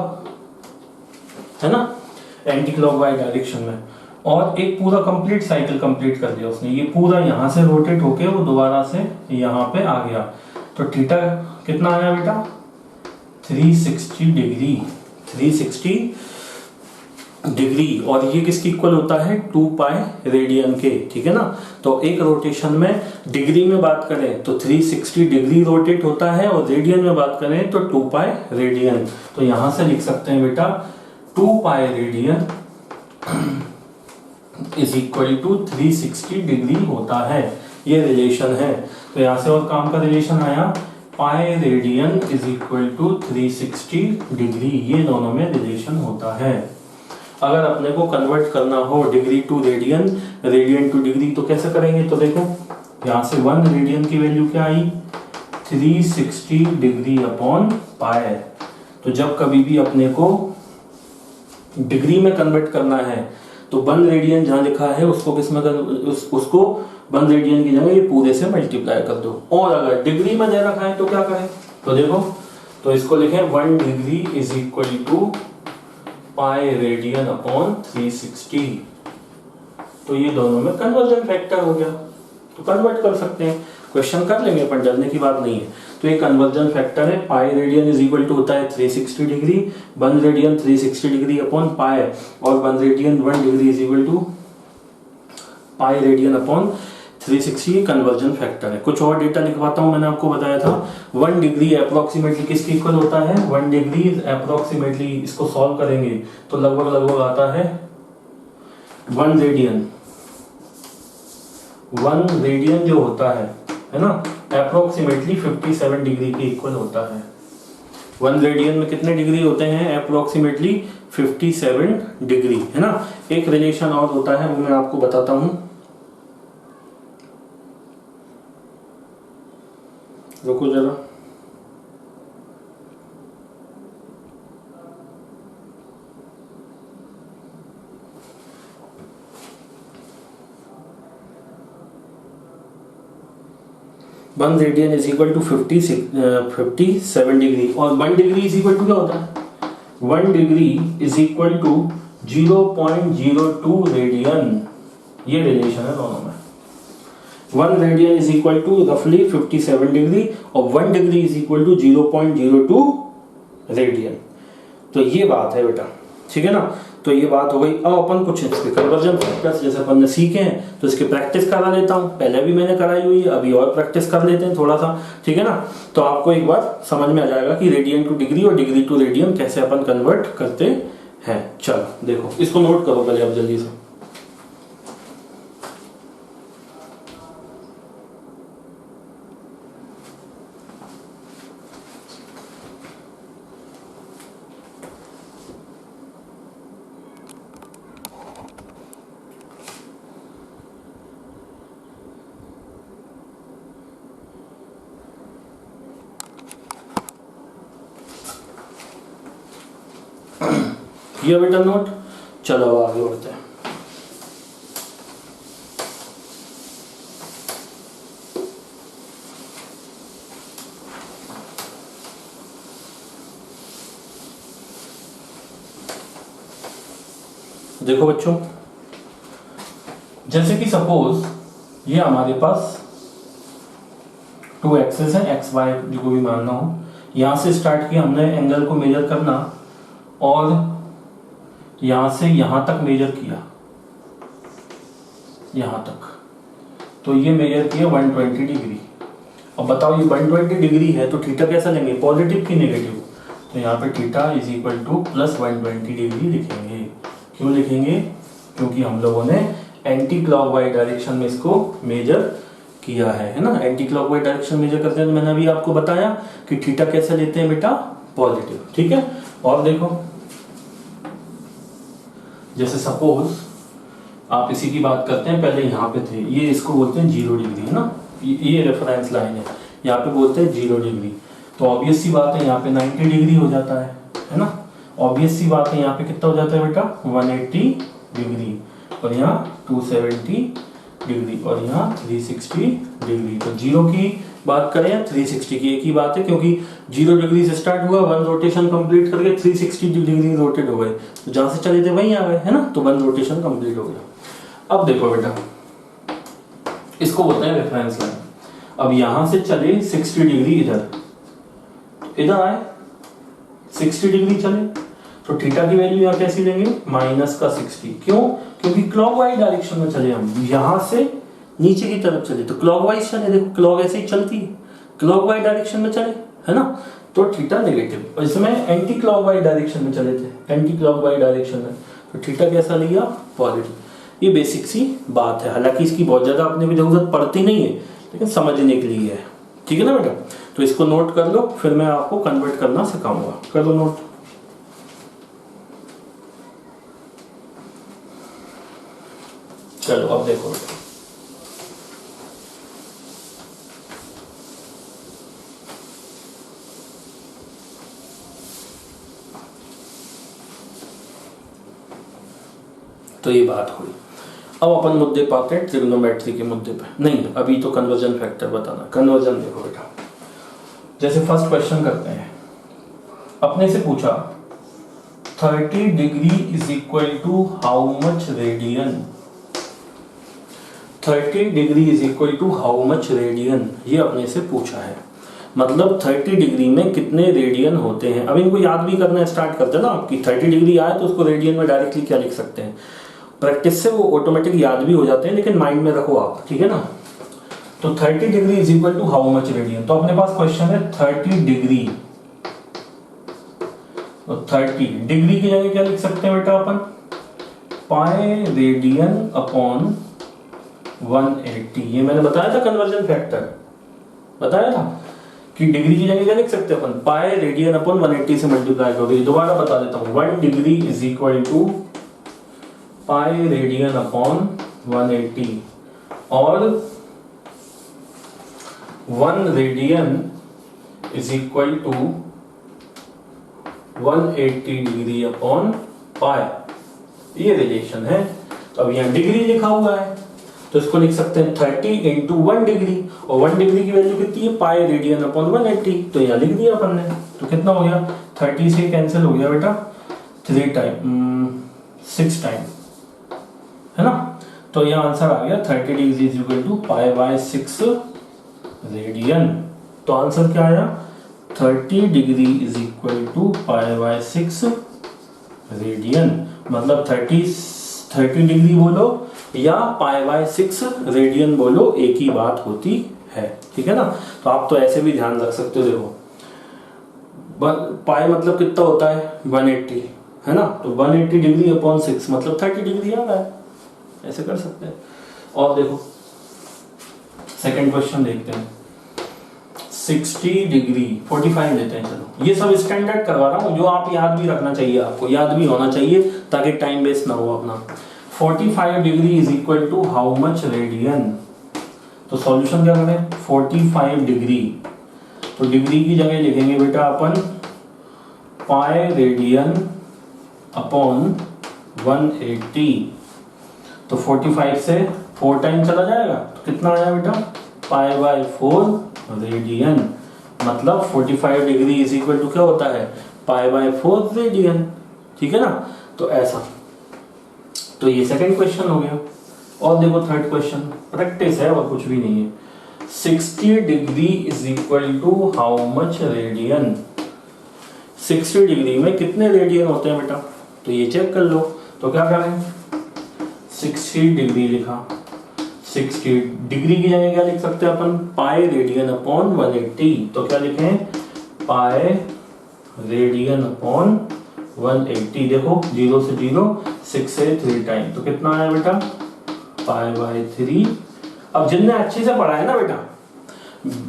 है ना, एंटी क्लॉकवाइज डायरेक्शन में, और एक पूरा कंप्लीट साइकिल कंप्लीट कर दिया उसने, ये पूरा यहां से रोटेट होके वो दोबारा से यहां पे आ गया, तो थीटा कितना आया बेटा, 360 डिग्री, 360 डिग्री। और ये किसकी इक्वल होता है, 2 पाई रेडियन के, ठीक है ना। तो एक रोटेशन में डिग्री में बात करें तो 360 डिग्री रोटेट होता है, और रेडियन में बात करें तो 2 पाई रेडियन। तो यहां से लिख सकते हैं बेटा 2 pi radian is equal to 360 degree होता है। ये रिलेशन है। तो यहाँ से और काम का रिलेशन आया, pi radian is equal to 360 degree, ये दोनों में रिलेशन होता है। अगर अपने को कन्वर्ट करना हो degree to radian, radian to degree, तो कैसे करेंगे? तो देखो यहाँ से 1 रेडियन की वैल्यू क्या आई, 360 डिग्री अपॉन पाई। तो जब कभी भी अपने को डिग्री में कन्वर्ट करना है तो 1 रेडियन जहां लिखा है उसको किसमें उसको 1 रेडियन की जगह ये पूरे से मल्टीप्लाई कर दो। और अगर डिग्री में दे रखा है तो क्या करें? तो देखो, तो इसको लिखें 1 degree is equal to pi radian upon 360। तो ये दोनों में कन्वर्जन फैक्टर हो गया, तो कन्वर्ट कर सकते हैं, क्वेश्चन कर लेंगे, पर डरने की बात नहीं है। तो ये कन्वर्जन फैक्टर है, pi radian is equal to होता है 360 degree, 1 radian 360 degree upon pi, और 1 radian 1 degree is equal to pi radian upon 360 conversion factor है। कुछ और डेटा लिखवाता हूं, मैंने आपको बताया था 1 डिग्री अप्रोक्सीमेटली किसके इक्वल होता है, 1 डिग्री अप्रोक्सीमेटली, इसको सॉल्व करेंगे तो लगभग आता है 1 रेडियन, 1 रेडियन जो होता है ना, अप्रोक्सीमेटली 57 डिग्री के इक्वल होता है। 1 रेडियन में कितने डिग्री होते हैं? अप्रोक्सीमेटली 57 डिग्री, है ना। एक रिलेशन और होता है, वो मैं आपको बताता हूं, रुको जरा। One radian is equal to 57 degree, और 1 डिग्री इज इक्वल टू क्या होता है? 1 degree is equal to 0.02 radian. ये रिलेशन है दोनों में। 1 रेडियन इज इक्वल टू रफली 57 डिग्री, और 1 degree is equal to 0.02 radian. तो ये बात है बेटा, ठीक है ना। तो ये बात हो गई। अब अपन कुछ इसके कन्वर्जन फैक्टर्स जैसे अपन ने सीखे हैं तो इसके प्रैक्टिस करा लेता हूँ। पहले भी मैंने कराई हुई है, अभी और प्रैक्टिस कर लेते हैं थोड़ा सा, ठीक है ना। तो आपको एक बार समझ में आ जाएगा कि रेडियन टू डिग्री और डिग्री टू रेडियन कैसे अपन कन्वर्ट करते हैं। चलो देखो, इसको नोट करो पहले आप जल्दी से। ये बेटा नोट। चलो आगे बढ़ते हैं। देखो बच्चों, जैसे कि सपोज ये हमारे पास 2 एक्सेस है, एक्स वाई जो भी मानना हो। यहां से स्टार्ट किया हमने एंगल को मेजर करना, और यहां से यहां तक मेजर किया, यहां तक, तो ये मेजर किया 120 डिग्री। अब बताओ ये 120 डिग्री है तो थीटा कैसा लेंगे, पॉजिटिव की नेगेटिव? तो यहाँ पे theta is equal two plus 120 degree लिखेंगे। क्यों लिखेंगे? क्योंकि हम लोगों ने एंटी क्लॉकवाइज डायरेक्शन में इसको मेजर किया है ना। एंटी क्लॉकवाइज डायरेक्शन मेजर करते हैं तो मैंने अभी आपको बताया कि थीटा कैसे लेते हैं बेटा, पॉजिटिव, ठीक है। और देखो, जैसे सपोज आप इसी की बात करते हैं, पहले यहाँ पे थे, ये इसको बोलते हैं 0 डिग्री, है ना। ये रेफरेंस लाइन है, यहाँ पे बोलते हैं 0 डिग्री। तो ऑब्वियस सी बात है यहाँ पे 90 डिग्री हो जाता है ना। ऑब्वियस सी बात है यहाँ पे कितना हो जाता है बेटा, 180 डिग्री, और यहाँ 270 डिग्री, और यहाँ 360 डिग्री। तो 0 की बात करें या 360 की, एक ही बात है, क्योंकि 0 डिग्री से स्टार्ट हुआ, 1 रोटेशन कंप्लीट करके 360 डिग्री रोटेट हो गए, तो जहां से चले थे वहीं आ गए, है ना। तो 1 रोटेशन कंप्लीट हो गया। अब देखो बेटा, इसको बोलते हैं रेफरेंस लाइन। अब यहां से चले 60 डिग्री इधर आए, 60 डिग्री चले, तो थीटा की वैल्यू यहाँ कैसी लेंगे, माइनस का 60। क्यों? क्योंकि क्लॉकवाइज डायरेक्शन में चले हम, यहां से नीचे की तरफ चले तो क्लॉकवाइज चले, देखो क्लॉक ऐसे ही चलती है, क्लॉकवाइज डायरेक्शन में चले, है ना। तो थीटा नेगेटिव। और इसमें एंटी क्लॉकवाइज डायरेक्शन में चले थे, एंटी क्लॉकवाइज डायरेक्शन में, तो थीटा कैसा लिया, पॉजिटिव। ये बेसिक सी बात है, हालांकि इसकी बहुत ज़्यादा अपने भी जरूरत पड़ती नहीं है, लेकिन समझने के लिए है। ठीक है ना बेटा, तो इसको नोट कर लो, फिर मैं आपको कन्वर्ट करना सिखाऊंगा। कर लो नोट। चलो अब देखो, तो ये बात हुई। अब अपन मुद्दे पाते हैं ट्रिग्नोमेट्री के मुद्दे पे। नहीं, अभी तो कन्वर्जन फैक्टर बताना। कन्वर्जन देखो बेटा, जैसे फर्स्ट क्वेश्चन करते हैं, अपने से पूछा 30 degree is equal to how much radian. 30 degree is equal to how much radian, ये अपने से पूछा है। मतलब 30 डिग्री में कितने रेडियन होते हैं। अब इनको याद भी करना स्टार्ट करते हैं ना, आपकी 30 डिग्री आए तो उसको रेडियन में डायरेक्टली क्या लिख सकते हैं। प्रैक्टिस से वो ऑटोमेटिक याद भी हो जाते हैं, लेकिन माइंड में रखो आप, ठीक है ना। तो 30 degree is equal to how much radian. तो अपने पास क्वेश्चन है 30 डिग्री, तो 30 डिग्री की जगह क्या लिख सकते हैं बेटा अपन, पाई रेडियन अपॉन 180। ये मैंने बताया था कन्वर्जन फैक्टर, बताया था कि डिग्री की जगह क्या लिख सकते हैं अपन, पाई रेडियन अपॉन 180 से मल्टीप्लाई करोगे। दोबारा बता देता हूं, 1 degree is equal to pi radian upon 180 और 1 radian is equal to 180 degree upon pi. ये रिलेशन है। तो अब यहाँ डिग्री लिखा हुआ है तो इसको लिख सकते हैं 30 इंटू 1 डिग्री, और 1 डिग्री की वैल्यू कितनी है, पाई रेडियन अपॉन 180। तो यहाँ लिख दिया अपन ने। तो कितना हो गया, 30 से कैंसिल हो गया बेटा 3 टाइम 6 टाइम, है ना। तो यहाँ आंसर आ गया 30 degree is equal to pi by 6 radian. तो आंसर क्या आया, 30 degree is equal to pi by 6 radian. मतलब 30 डिग्री बोलो या पाई बाय 6 रेडियन बोलो, एक ही बात होती है। ठीक है ना। तो आप तो ऐसे भी ध्यान रख सकते हो, देखो पाई मतलब कितना होता है 180, है ना। तो 180 डिग्री अपॉन 6 मतलब 30 डिग्री आ रहा है, ऐसे कर सकते हैं। और देखो सेकंड क्वेश्चन देखते हैं, 60 डिग्री 45 लेते हैं। चलो ये सब स्टैंडर्ड करवा रहा हूं, जो आप याद भी रखना चाहिए, आपको याद भी होना चाहिए ताकि टाइम वेस्ट ना हो अपना। 45 degree is equal to how much radian. तो सॉल्यूशन क्या करें, 45 डिग्री, तो डिग्री की जगह लिखेंगे बेटा अपन पाई रेडियन अपॉन 180। तो 45 से 4 टाइम चला जाएगा, तो कितना आया बेटा, पाई बाय 4 रेडियन। मतलब 45 डिग्री इज इक्वल टू क्या होता है, पाई बाय 4 रेडियन। ठीक है ना। तो ऐसा, तो ये सेकंड क्वेश्चन हो गया। और देखो थर्ड क्वेश्चन, प्रैक्टिस है और कुछ भी नहीं है। 60 degree is equal to how much radian. 60 degree में कितने रेडियन होते हैं बेटा, तो ये चेक कर लो। तो क्या करें, 60 डिग्री लिखा, 60 डिग्री की जगह क्या लिख सकते हैं अपन, पाई रेडियन अपॉन 180। तो क्या लिखें, पाई रेडियन अपॉन 180। देखो 0 से 0, 6 से 3 टाइम, तो कितना आया बेटा, पाई बाय 3। अब जिनने अच्छे से पढ़ा है ना बेटा,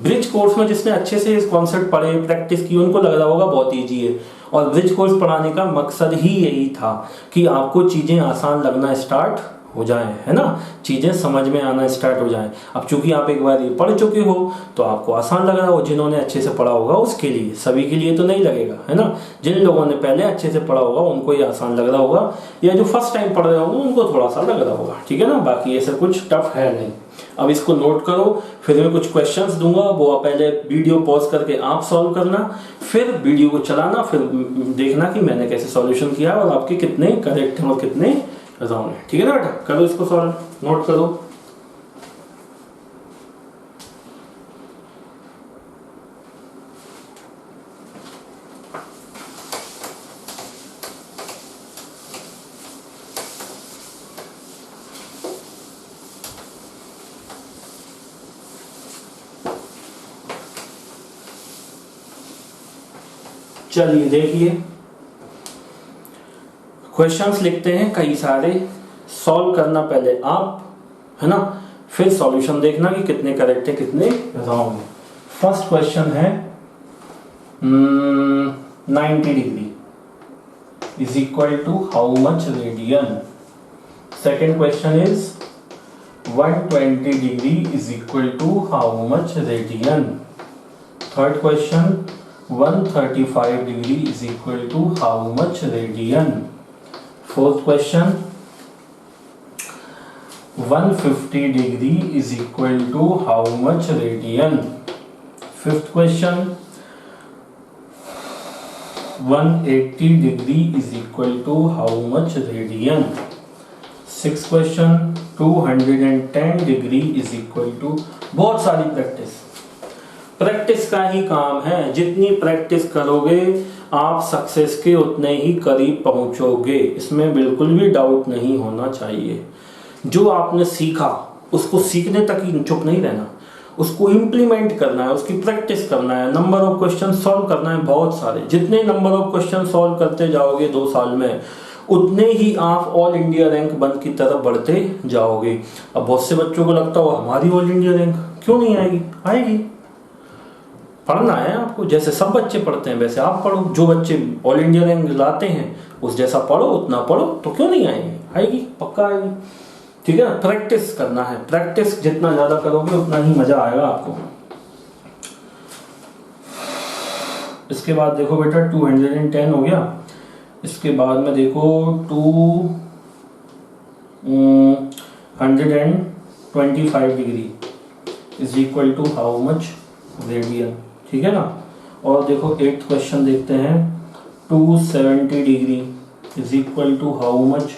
ब्रिज कोर्स में जिसने अच्छे से इस कॉन्सेप्ट पढ़े, प्रैक्टिस की, उनको लग रहा होगा बहुत इजी है। और ब्रिज कोर्स पढ़ाने का मकसद ही यही था कि आपको चीजें आसान लगना स्टार्ट हो जाए, है ना, चीजें समझ में आना स्टार्ट हो जाए। अब चूंकि आप एक बार ये पढ़ चुके हो तो आपको आसान लग रहा हो, जिन्होंने अच्छे से पढ़ा होगा उसके लिए, सभी के लिए तो नहीं लगेगा, है ना। जिन लोगों ने पहले अच्छे से पढ़ा होगा उनको ये आसान लग रहा होगा, या जो फर्स्ट टाइम पढ़ रहे होंगे उनको थोड़ा सा लग रहा होगा। ठीक है ना, बाकी ऐसा कुछ टफ है नहीं। अब इसको नोट करो, फिर मैं कुछ क्वेश्चंस दूंगा, वो पहले वीडियो पॉज करके आप सॉल्व करना, फिर वीडियो को चलाना, फिर देखना कि मैंने कैसे सॉल्यूशन किया और आपके कितने करेक्ट हैं और कितने रॉन्ग है। ठीक है ना बेटा, करो इसको सॉल्व, नोट करो। चलिए देखिए, क्वेश्चंस लिखते हैं कई सारे, सॉल्व करना पहले आप, है ना, फिर सॉल्यूशन देखना कि कितने करेक्ट है कितने रॉन्ग है। फर्स्ट क्वेश्चन है 90 degree is equal to how much radian. Second question is 120 degree is equal to how much radian. Third question 135 degree is equal to how much radian. Fourth question 150 degree is equal to how much radian. Fifth question 180 degree is equal to how much radian. Sixth question 210 degree is equal to, बहुत सारी practice का ही काम है। जितनी practice करोगे आप success के उतने ही करीब पहुंचोगे, इसमें बिल्कुल भी डाउट नहीं होना चाहिए। जो आपने सीखा उसको सीखने तक ही चुप नहीं रहना, उसको इम्प्लीमेंट करना है, उसकी प्रैक्टिस करना है, नंबर ऑफ क्वेश्चन सॉल्व करना है बहुत सारे। जितने नंबर ऑफ क्वेश्चन सॉल्व करते जाओगे 2 साल में, उतने ही आप ऑल इंडिया रैंक 1 की तरफ बढ़ते जाओगे। अब बहुत से बच्चों को लगता हो हमारी ऑल इंडिया रैंक क्यों नहीं आएगी? आएगी। पढ़ना है आपको, जैसे सब बच्चे पढ़ते हैं वैसे आप पढ़ो। जो बच्चे ऑल इंडिया रैंक लाते हैं उस जैसा पढ़ो, उतना पढ़ो, तो क्यों नहीं आएगी? आएगी, पक्का आएगी। ठीक है ना, प्रैक्टिस करना है। प्रैक्टिस जितना ज्यादा करोगे उतना ही मजा आएगा आपको। इसके बाद देखो बेटा 210 हो गया। इसके बाद में देखो 225 degree is equal to how much radian. ठीक है ना। और देखो 8th क्वेश्चन देखते हैं 270 degree is equal to how much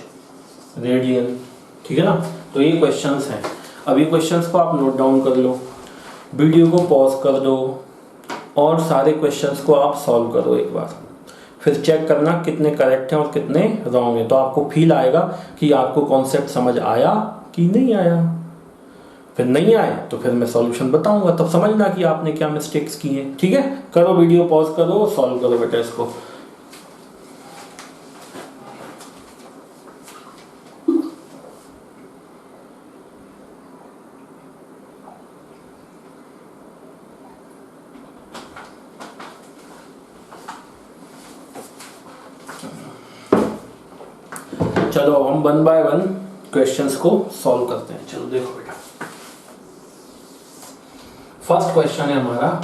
radian. ठीक है ना। तो ये क्वेश्चंस हैं। अब ये क्वेश्चंस को आप नोट डाउन कर लो, वीडियो को पॉज कर दो और सारे क्वेश्चंस को आप सॉल्व करो एक बार, फिर चेक करना कितने करेक्ट हैं और कितने रॉन्ग हैं। तो आपको फील आएगा कि आपको कॉन्सेप्ट समझ आया कि नहीं आया। फिर नहीं आए तो फिर मैं सॉल्यूशन बताऊंगा, तब समझना कि आपने क्या मिस्टेक्स की हैं। ठीक है, करो वीडियो पॉज करो, सॉल्व करो बेटा इसको। चलो हम 1 बाय 1 क्वेश्चंस को सॉल्व करते हैं। चलो देखो बेटा, फर्स्ट क्वेश्चन है हमारा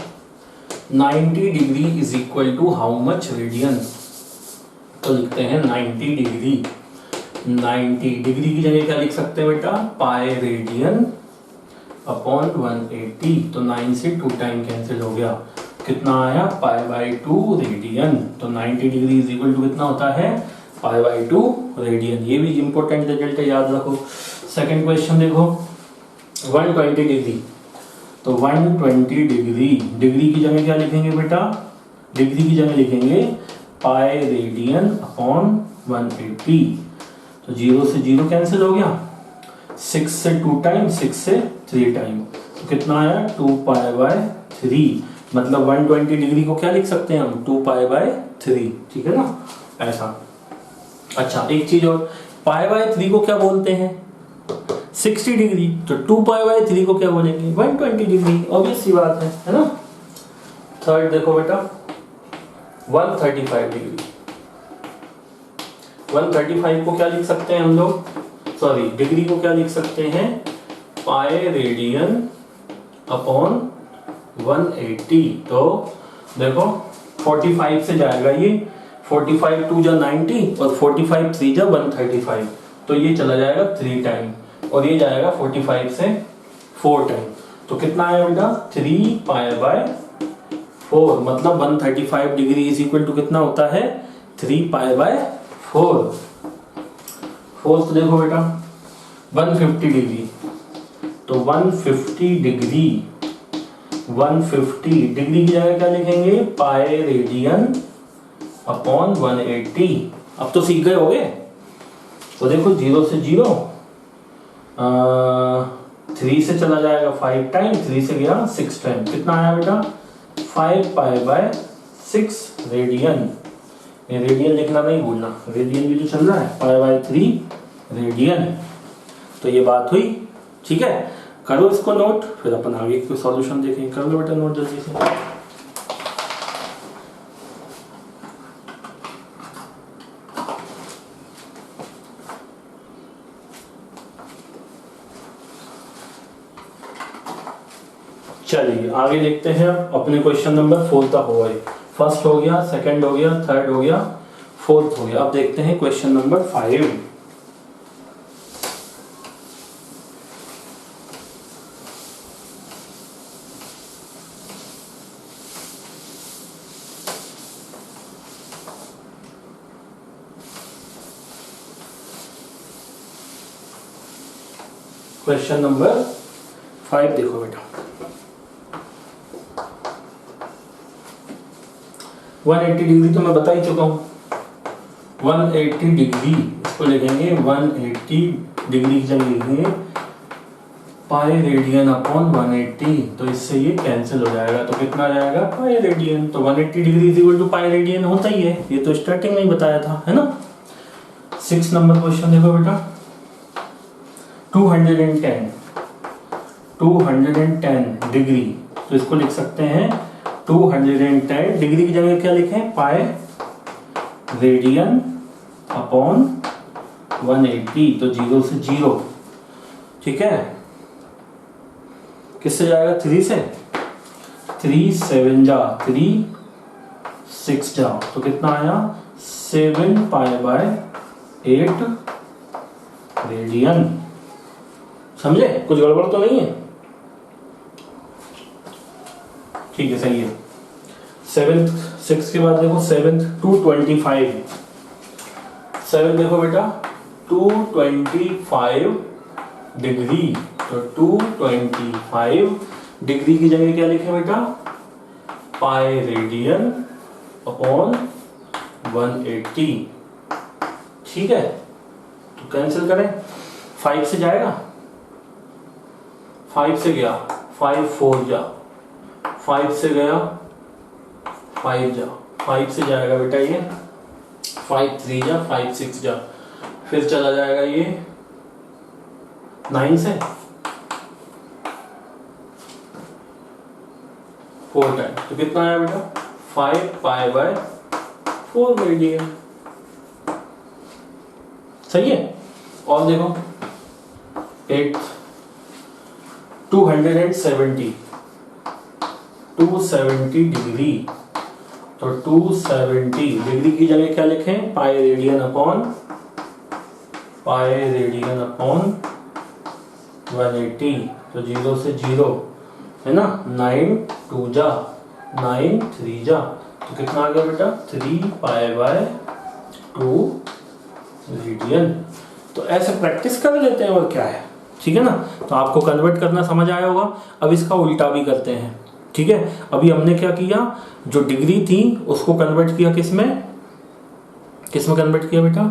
90 degree is equal to how much radian. तो लिखते हैं 90 डिग्री। 90 डिग्री की जगह क्या लिख सकते हैं बेटा? पाई रेडियन अपॉन 180। तो 9 से 2 टाइम कैंसिल हो गया, कितना आया? पाई बाई 2 रेडियन। तो 90 डिग्री इज इक्वल टू कितना होता है? पाई बाई 2 रेडियन। ये भी इंपॉर्टेंट रिजल्ट है, याद रखो। सेकंड क्वेश्चन देखो 120 डिग्री। तो 120 डिग्री, डिग्री की जगह क्या लिखेंगे बेटा? डिग्री की जगह लिखेंगे पाई रेडियन अपॉन 180। तो 0 से 0 कैंसिल हो गया, 6 से 2 टाइम, 6 से 3 टाइम, तो कितना आया? 2 पाई बाय 3। मतलब 120 डिग्री को क्या लिख सकते हैं हम? 2 पाई बाय 3। ठीक है ना, ऐसा। अच्छा एक चीज और, पाई बाय 3 को क्या बोलते हैं? 60 डिग्री। तो 2 पाई बाय 3 को क्या बोलेंगे? 120 डिग्री। ऑब्वियस सी बात है ना। थर्ड देखो बेटा 135 डिग्री। 135 को क्या लिख सकते हैं हम लोग? सॉरी, डिग्री को क्या लिख सकते हैं? पाई रेडियन अपॉन 180। तो देखो 45 से जाएगा ये, 45 2 जा 90 और 45 3 जा 135, तो ये चला जाएगा 3 टाइम और ये जाएगा 45 से 4 टाइम। तो कितना आया बेटा? 3 पाई बाय 4। मतलब 135 डिग्री इज इक्वल टू कितना होता है? 3 पाई बाय 4। फोर्थ देखो बेटा 150 डिग्री। तो 150 डिग्री, 150 डिग्री की जगह क्या लिखेंगे? पाई रेडियन अपॉन 180। अब तो सीख गए होगे। तो देखो 0 से 0, 3 से चला जाएगा 5 टाइम, 3 से गया 6 टाइम, कितना आया बेटा? 5 पाई बाय 6 रेडियन। ये रेडियन लिखना नहीं भूलना, रेडियन भी तो चल रहा है। Pi by 3 radian. तो ये बात हुई, ठीक है। करो इसको नोट, फिर अपन आगे कोई सॉल्यूशन देखेंगे। कर लो बेटा नोट जल्दी से। चलिए आगे देखते हैं। अपने क्वेश्चन नंबर 4 तक हो गए। फर्स्ट हो गया, सेकंड हो गया, थर्ड हो गया, फोर्थ हो गया। अब देखते हैं क्वेश्चन नंबर 5। क्वेश्चन नंबर 5 देखो बेटा। 180 डिग्री तो मैं बता ही चुका हूं। 180 डिग्री इसको लिखेंगे 180 डिग्री की जगह लिखेंगे पाई रेडियन अपॉन 180। तो इससे ये कैंसिल हो जाएगा। तो कितना आ जाएगा? Pi radian. तो 180 degree is equal to pi radian होता ही है। ये तो स्टार्टिंग में ही बताया था, है ना। 6 नंबर क्वेश्चन देखो बेटा। 210 डिग्री, तो इसको लिख सकते हैं 210 डिग्री की जगह क्या लिखें? पाई रेडियन अपॉन 180। तो 0 से 0, ठीक है। किससे जाएगा? 3 से। 3 7 जा 3 6 जा, तो कितना आया? 7 पाई बाय 8 रेडियन। समझे? कुछ गड़बड़ तो नहीं है? ठीक है, सही है। 7 6 के बाद देखो 7 225। 7 देखो बेटा 225 डिग्री। तो 225 डिग्री की जगह क्या लिखे बेटा? पाई रेडियन अपॉन 180, ठीक है। तो कैंसिल करें, 5 से जाएगा, 5 से गया 5 4 जा, 5 से गया 5 जा, 5 से जाएगा बेटा ये 5 3 जा, 5 6 जा, फिर चला जाएगा ये 9 से 4 टाइम। तो कितना आया बेटा? 5 पाई बाय 4 रेडियन। सही है। और देखो 8 270 डिग्री। तो 270 डिग्री की जगह क्या लिखें? पाई रेडियन अपॉन 180। तो 0 से 0, है ना। 9 2 जा, 9 3 जा, तो कितना आ गया बेटा? 3 पाई बाय 2 रेडियन। तो ऐसे प्रैक्टिस कर लेते हैं, और क्या है, ठीक है ना। तो आपको कन्वर्ट करना समझ आया होगा। अब इसका उल्टा भी करते हैं, ठीक है। अभी हमने क्या किया? जो डिग्री थी उसको कन्वर्ट किया किसमें कन्वर्ट किया बेटा?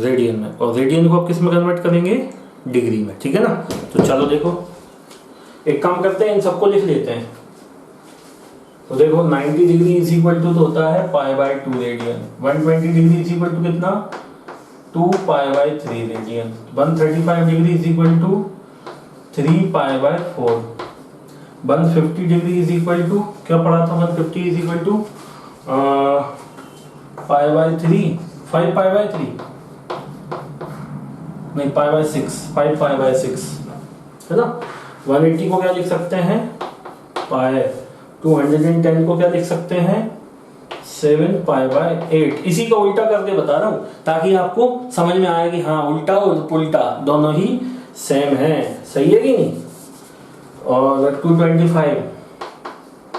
रेडियन में। और रेडियन को अब किस में कन्वर्ट करेंगे? डिग्री में, ठीक है ना। तो चलो देखो, एक काम करते हैं, इन सबको लिख लेते हैं। तो देखो 90 डिग्री इज इक्वल टू तो होता है pi by 2 radian. 120 degree is equal to कितना? 2 pi by 3 radian. 135 degree is equal to 3 pi by 4। 150 degree is equal to, क्या पढ़ा था? 150 is equal to pi by 3, 5 pi by 3 नहीं, पाई by 6, 5 pi by 6, है ना। 180 को क्या लिख सकते हैं? पाई। 210 को क्या लिख सकते हैं? 7 पाई बाय 8। इसी का उल्टा करके बता रहा हूं ताकि आपको समझ में आए कि हाँ उल्टा और पुल्टा दोनों ही सेम है। सही है कि नहीं। और 225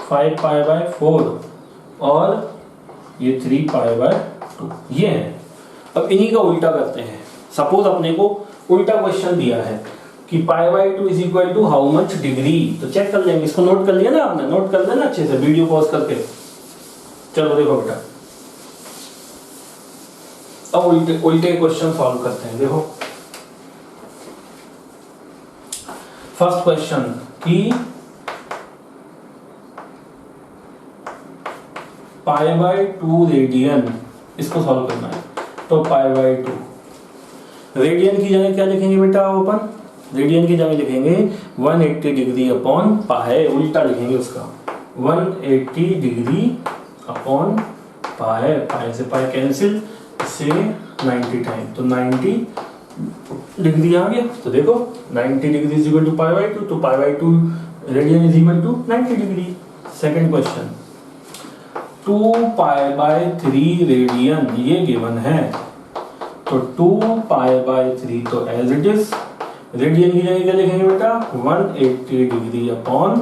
5 पाई बाय 4 और ये 3 पाई बाय 2, ये है। अब इन्हीं का उल्टा करते हैं। सपोज अपने को उल्टा क्वेश्चन दिया है कि pi by 2 is equal to how much degree. तो चेक कर लेंगे। इसको नोट कर लिया ना आपने? नोट कर लेना अच्छे से, वीडियो पॉज करके। चलो देखो बेटा, अब उल्टे क्वेश्चन सॉल्व करते हैं। देखो फर्स्ट क्वेश्चन कि पाई बाय 2 रेडियन, इसको सॉल्व करना है। तो पाई बाई 2। रेडियन की जगह क्या लिखेंगे बेटा अपन? रेडियन की जगह लिखेंगे 180 डिग्री अपॉन पाई, उल्टा लिखेंगे उसका 180 डिग्री अपॉन पाई, पाई से पाई कैंसिल, इससे 90 टाइम, तो 90 डिग्री आ गया। तो देखो 90 degree is equal to pi by 2, तो pi by 2 radian is equal to 90 degree. Second question, 2 pi by 3 radian ये गिवन है, तो 2 पाई बाई 3 तो एज इट इज, रेडियन की जगह क्या लिखेंगे बेटा? 180 डिग्री अपॉन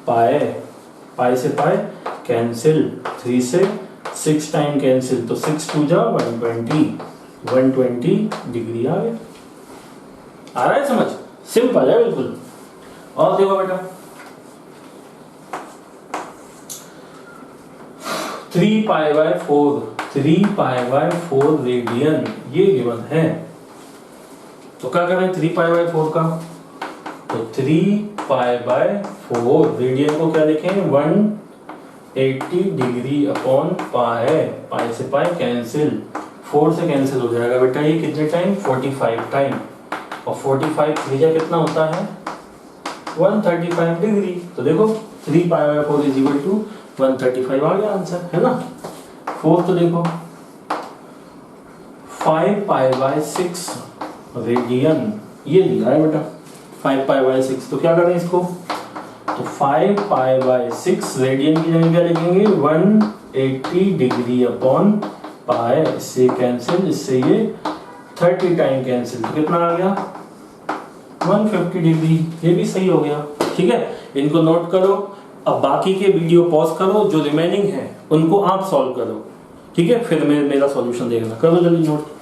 पाई, पाई से पाई कैंसिल, 3 से 6 टाइम कैंसिल, तो 6 2 जा 120 डिग्री आ गया। आ रहा है समझ? सिंपल है बिल्कुल। और देखो बेटा 3 पाई बाय 4 रेडियन ये गिवन है, तो क्या करें 3 पाई बाय 4 का? तो 3 पाई बाय 4 रेडियन को क्या लिखें? 180 डिग्री अपॉन पाई, पाई से पाई कैंसिल, 4 से कैंसिल हो जाएगा बेटा, ये कितने टाइम? 45 टाइम, और 45 त्रिज्या कितना होता है? 135 डिग्री। तो देखो 3 pi by 4 is equal to 135 आ गया आंसर, है ना। 4 तो देखो 5 पाई बाय 6 रेडियन ये दिया है बेटा, 5 पाई बाय 6, तो क्या करें इसको? तो 5 पाई बाय 6 रेडियन की जगह क्या लिखेंगे? 180 डिग्री अपॉन पाई, इससे कैंसिल, इससे ये 30 टाइम कैंसिल, तो कितना आ गया? 150 डिग्री। ये भी सही हो गया, ठीक है। इनको नोट करो। अब बाकी के वीडियो पॉज करो, जो रिमेनिंग है उनको आप सॉल्व करो, ठीक है। फिर मेरा सॉल्यूशन देखना, करो जल्दी नोट।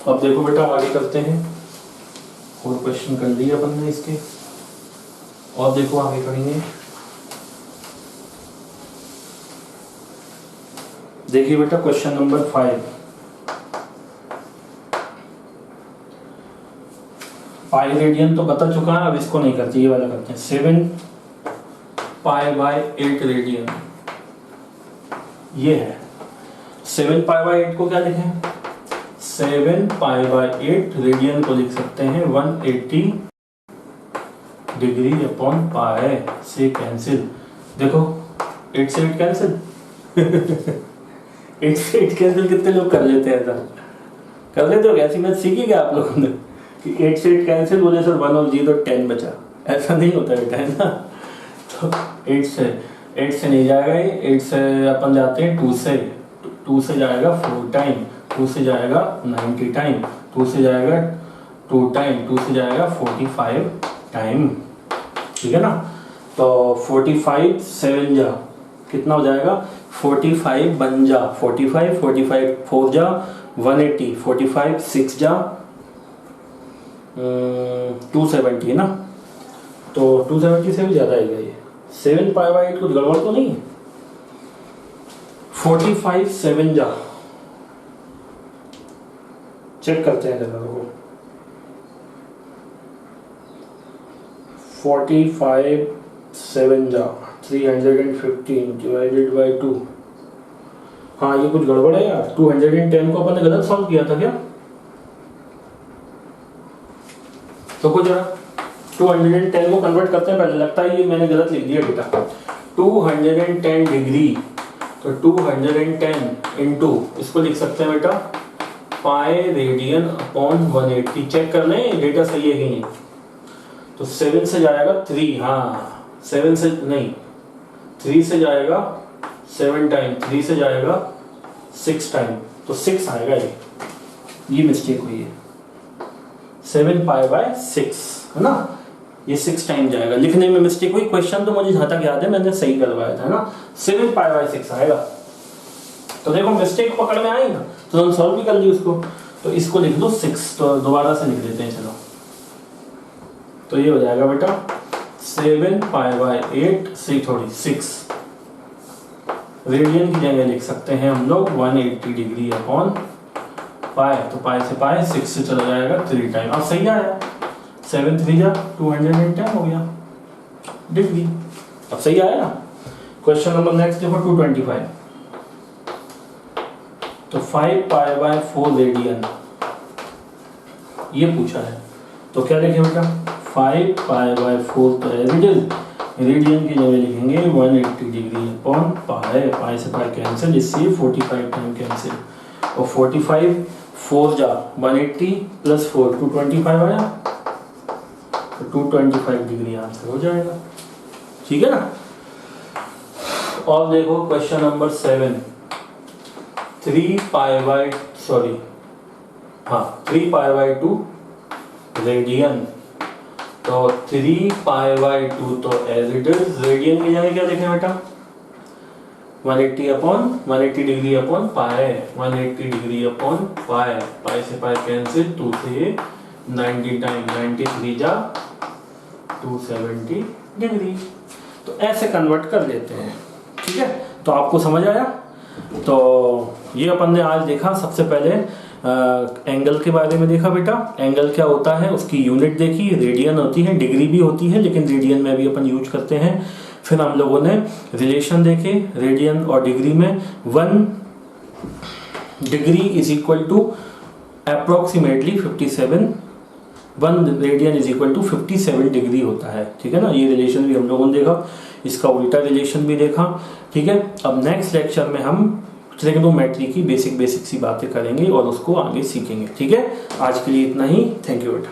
अब देखो बेटा आगे करते हैं, और क्वेश्चन कर लिए अपन ने इसके, और देखो आगे करेंगे। देखिए बेटा क्वेश्चन नंबर 5, पाई रेडियन तो बता चुका है, अब इसको नहीं करते, ये वाला करते हैं। 7 पाई बाय 8 रेडियन ये है। 7 पाई बाय 8 को क्या लिखें? 7 पाई बाय 8 रेडियन को लिख सकते हैं 180 डिग्री अपॉन पाई से कैंसिल, देखो 8 से 8 कैंसिल 8 से 8 कैंसिल कितने लोग कर लेते हैं? ऐसा कर लेते हो? ऐसी मैथ सीखी क्या आप लोगों ने कि 8 से 8 कैंसिल बोले सर 1 और 0 10 बचा? ऐसा नहीं होता बेटा, है ना। तो 8 से नहीं जाएगा ये, 8 से अपन जाते हैं 2 से जाएगा 4 टाइम, 2 से जाएगा 90 टाइम, 2 से जाएगा 2 टाइम, 2 से जाएगा 45 टाइम, ठीक है ना। तो 45 7 जा कितना हो जाएगा? 45 बन जा 45 4 जा 180, 45 6 जा 270 है ना, तो 270 से भी ज्यादा आएगा ये। 7 पाई बाय 8 कुछ गड़बड़ तो नहीं है? 45 7 जा, चेक करते हैं जरा को। 45 7 जा 315 डिवाइडेड बाय 2। हाँ ये कुछ गड़बड़ है यार, 210 को अपन ने गलत सॉल्व किया था क्या? तो कुछ जरा 210 को कन्वर्ट करते हैं पहले, लगता है ये मैंने गलत लिख दिया बेटा। 210 डिग्री, तो 210 इंटू इसको लिख सकते हैं बेटा पाई रेडियन अपॉन 180। चेक कर लें डेटा सही है कि नहीं। तो 7 से जाएगा 3, हाँ 7 से नहीं, 3 से जाएगा 7 टाइम, 3 से जाएगा 6 टाइम, तो 6 आएगा ये मिस्टेक हुई है। 7 पाई बाय 6 है ना, ये 6 टाइम जाएगा, लिखने में मिस्टेक हुई। क्वेश्चन तो मुझे जहां तक याद है मैंने सही करवाया था ना, 7 पाई बाय 6 आएगा। तो देखो मिस्टेक पकड़ में आई ना, तो हम सॉल्व भी कर ली उसको। तो इसको लिख दो 6, तो दोबारा से लिख देते हैं चलो। तो ये हो जाएगा बेटा 7 पाई बाय 8 से थोड़ी 6, रेडियन की जगह लिख सकते हैं हम लोग 180 डिग्री अपॉन पाई, तो पाई से पाई 6 से चला जाएगा 3 टाइम। अब सही आया, 7 3 जा 210 हो गया। डिग्री। अब सही आया ना। क्वेश्चन नंबर नेक्स्ट देखो 225। तो 5π/4 रेडियन ये पूछा है, तो क्या लिखें बेटा 5π/4, तो एज इट इज रेडियन की जगह लिखेंगे 180 डिग्री अपॉन पाई, पाई से पाई कैंसिल, इससे 45 टाइम कैंसिल, और 45 4 जा 180 प्लस 4 225 आया, तो 225 डिग्री आंसर हो जाएगा। ठीक है ना। और देखो क्वेश्चन नंबर 7, 3π/2 रेडियन, तो 3π/2 तो एज इट इज रेडियन की जगह क्या लिखें बेटा 180 degree upon pi, 180 degree upon pi, pi से पाई कैंसिल, 2 से 90 टाइम 93 जा 270 डिग्री। तो ऐसे कन्वर्ट कर लेते हैं। ठीक है, तो आपको समझ आया। तो ये अपन ने आज देखा, सबसे पहले एंगल के बारे में देखा बेटा। एंगल क्या होता है, उसकी यूनिट देखी, रेडियन होती है, डिग्री भी होती है, लेकिन रेडियन में भी अपन यूज करते हैं। फिर हम लोगों ने रिलेशन देखे रेडियन और डिग्री में, 1 degree is equal to approximately 57, 1 radian is equal to 57 degree होता है। ठीक है ना, ये रिलेशन भी हम लोगों ने देखा, इसका उल्टा रिलेशन भी देखा। ठीक है, अब नेक्स्ट लेक्चर में हम ट्रिग्नोमेट्री की बेसिक सी बातें करेंगे और उसको आगे सीखेंगे। ठीक है, आज के लिए इतना ही। थैंक यू बेटा।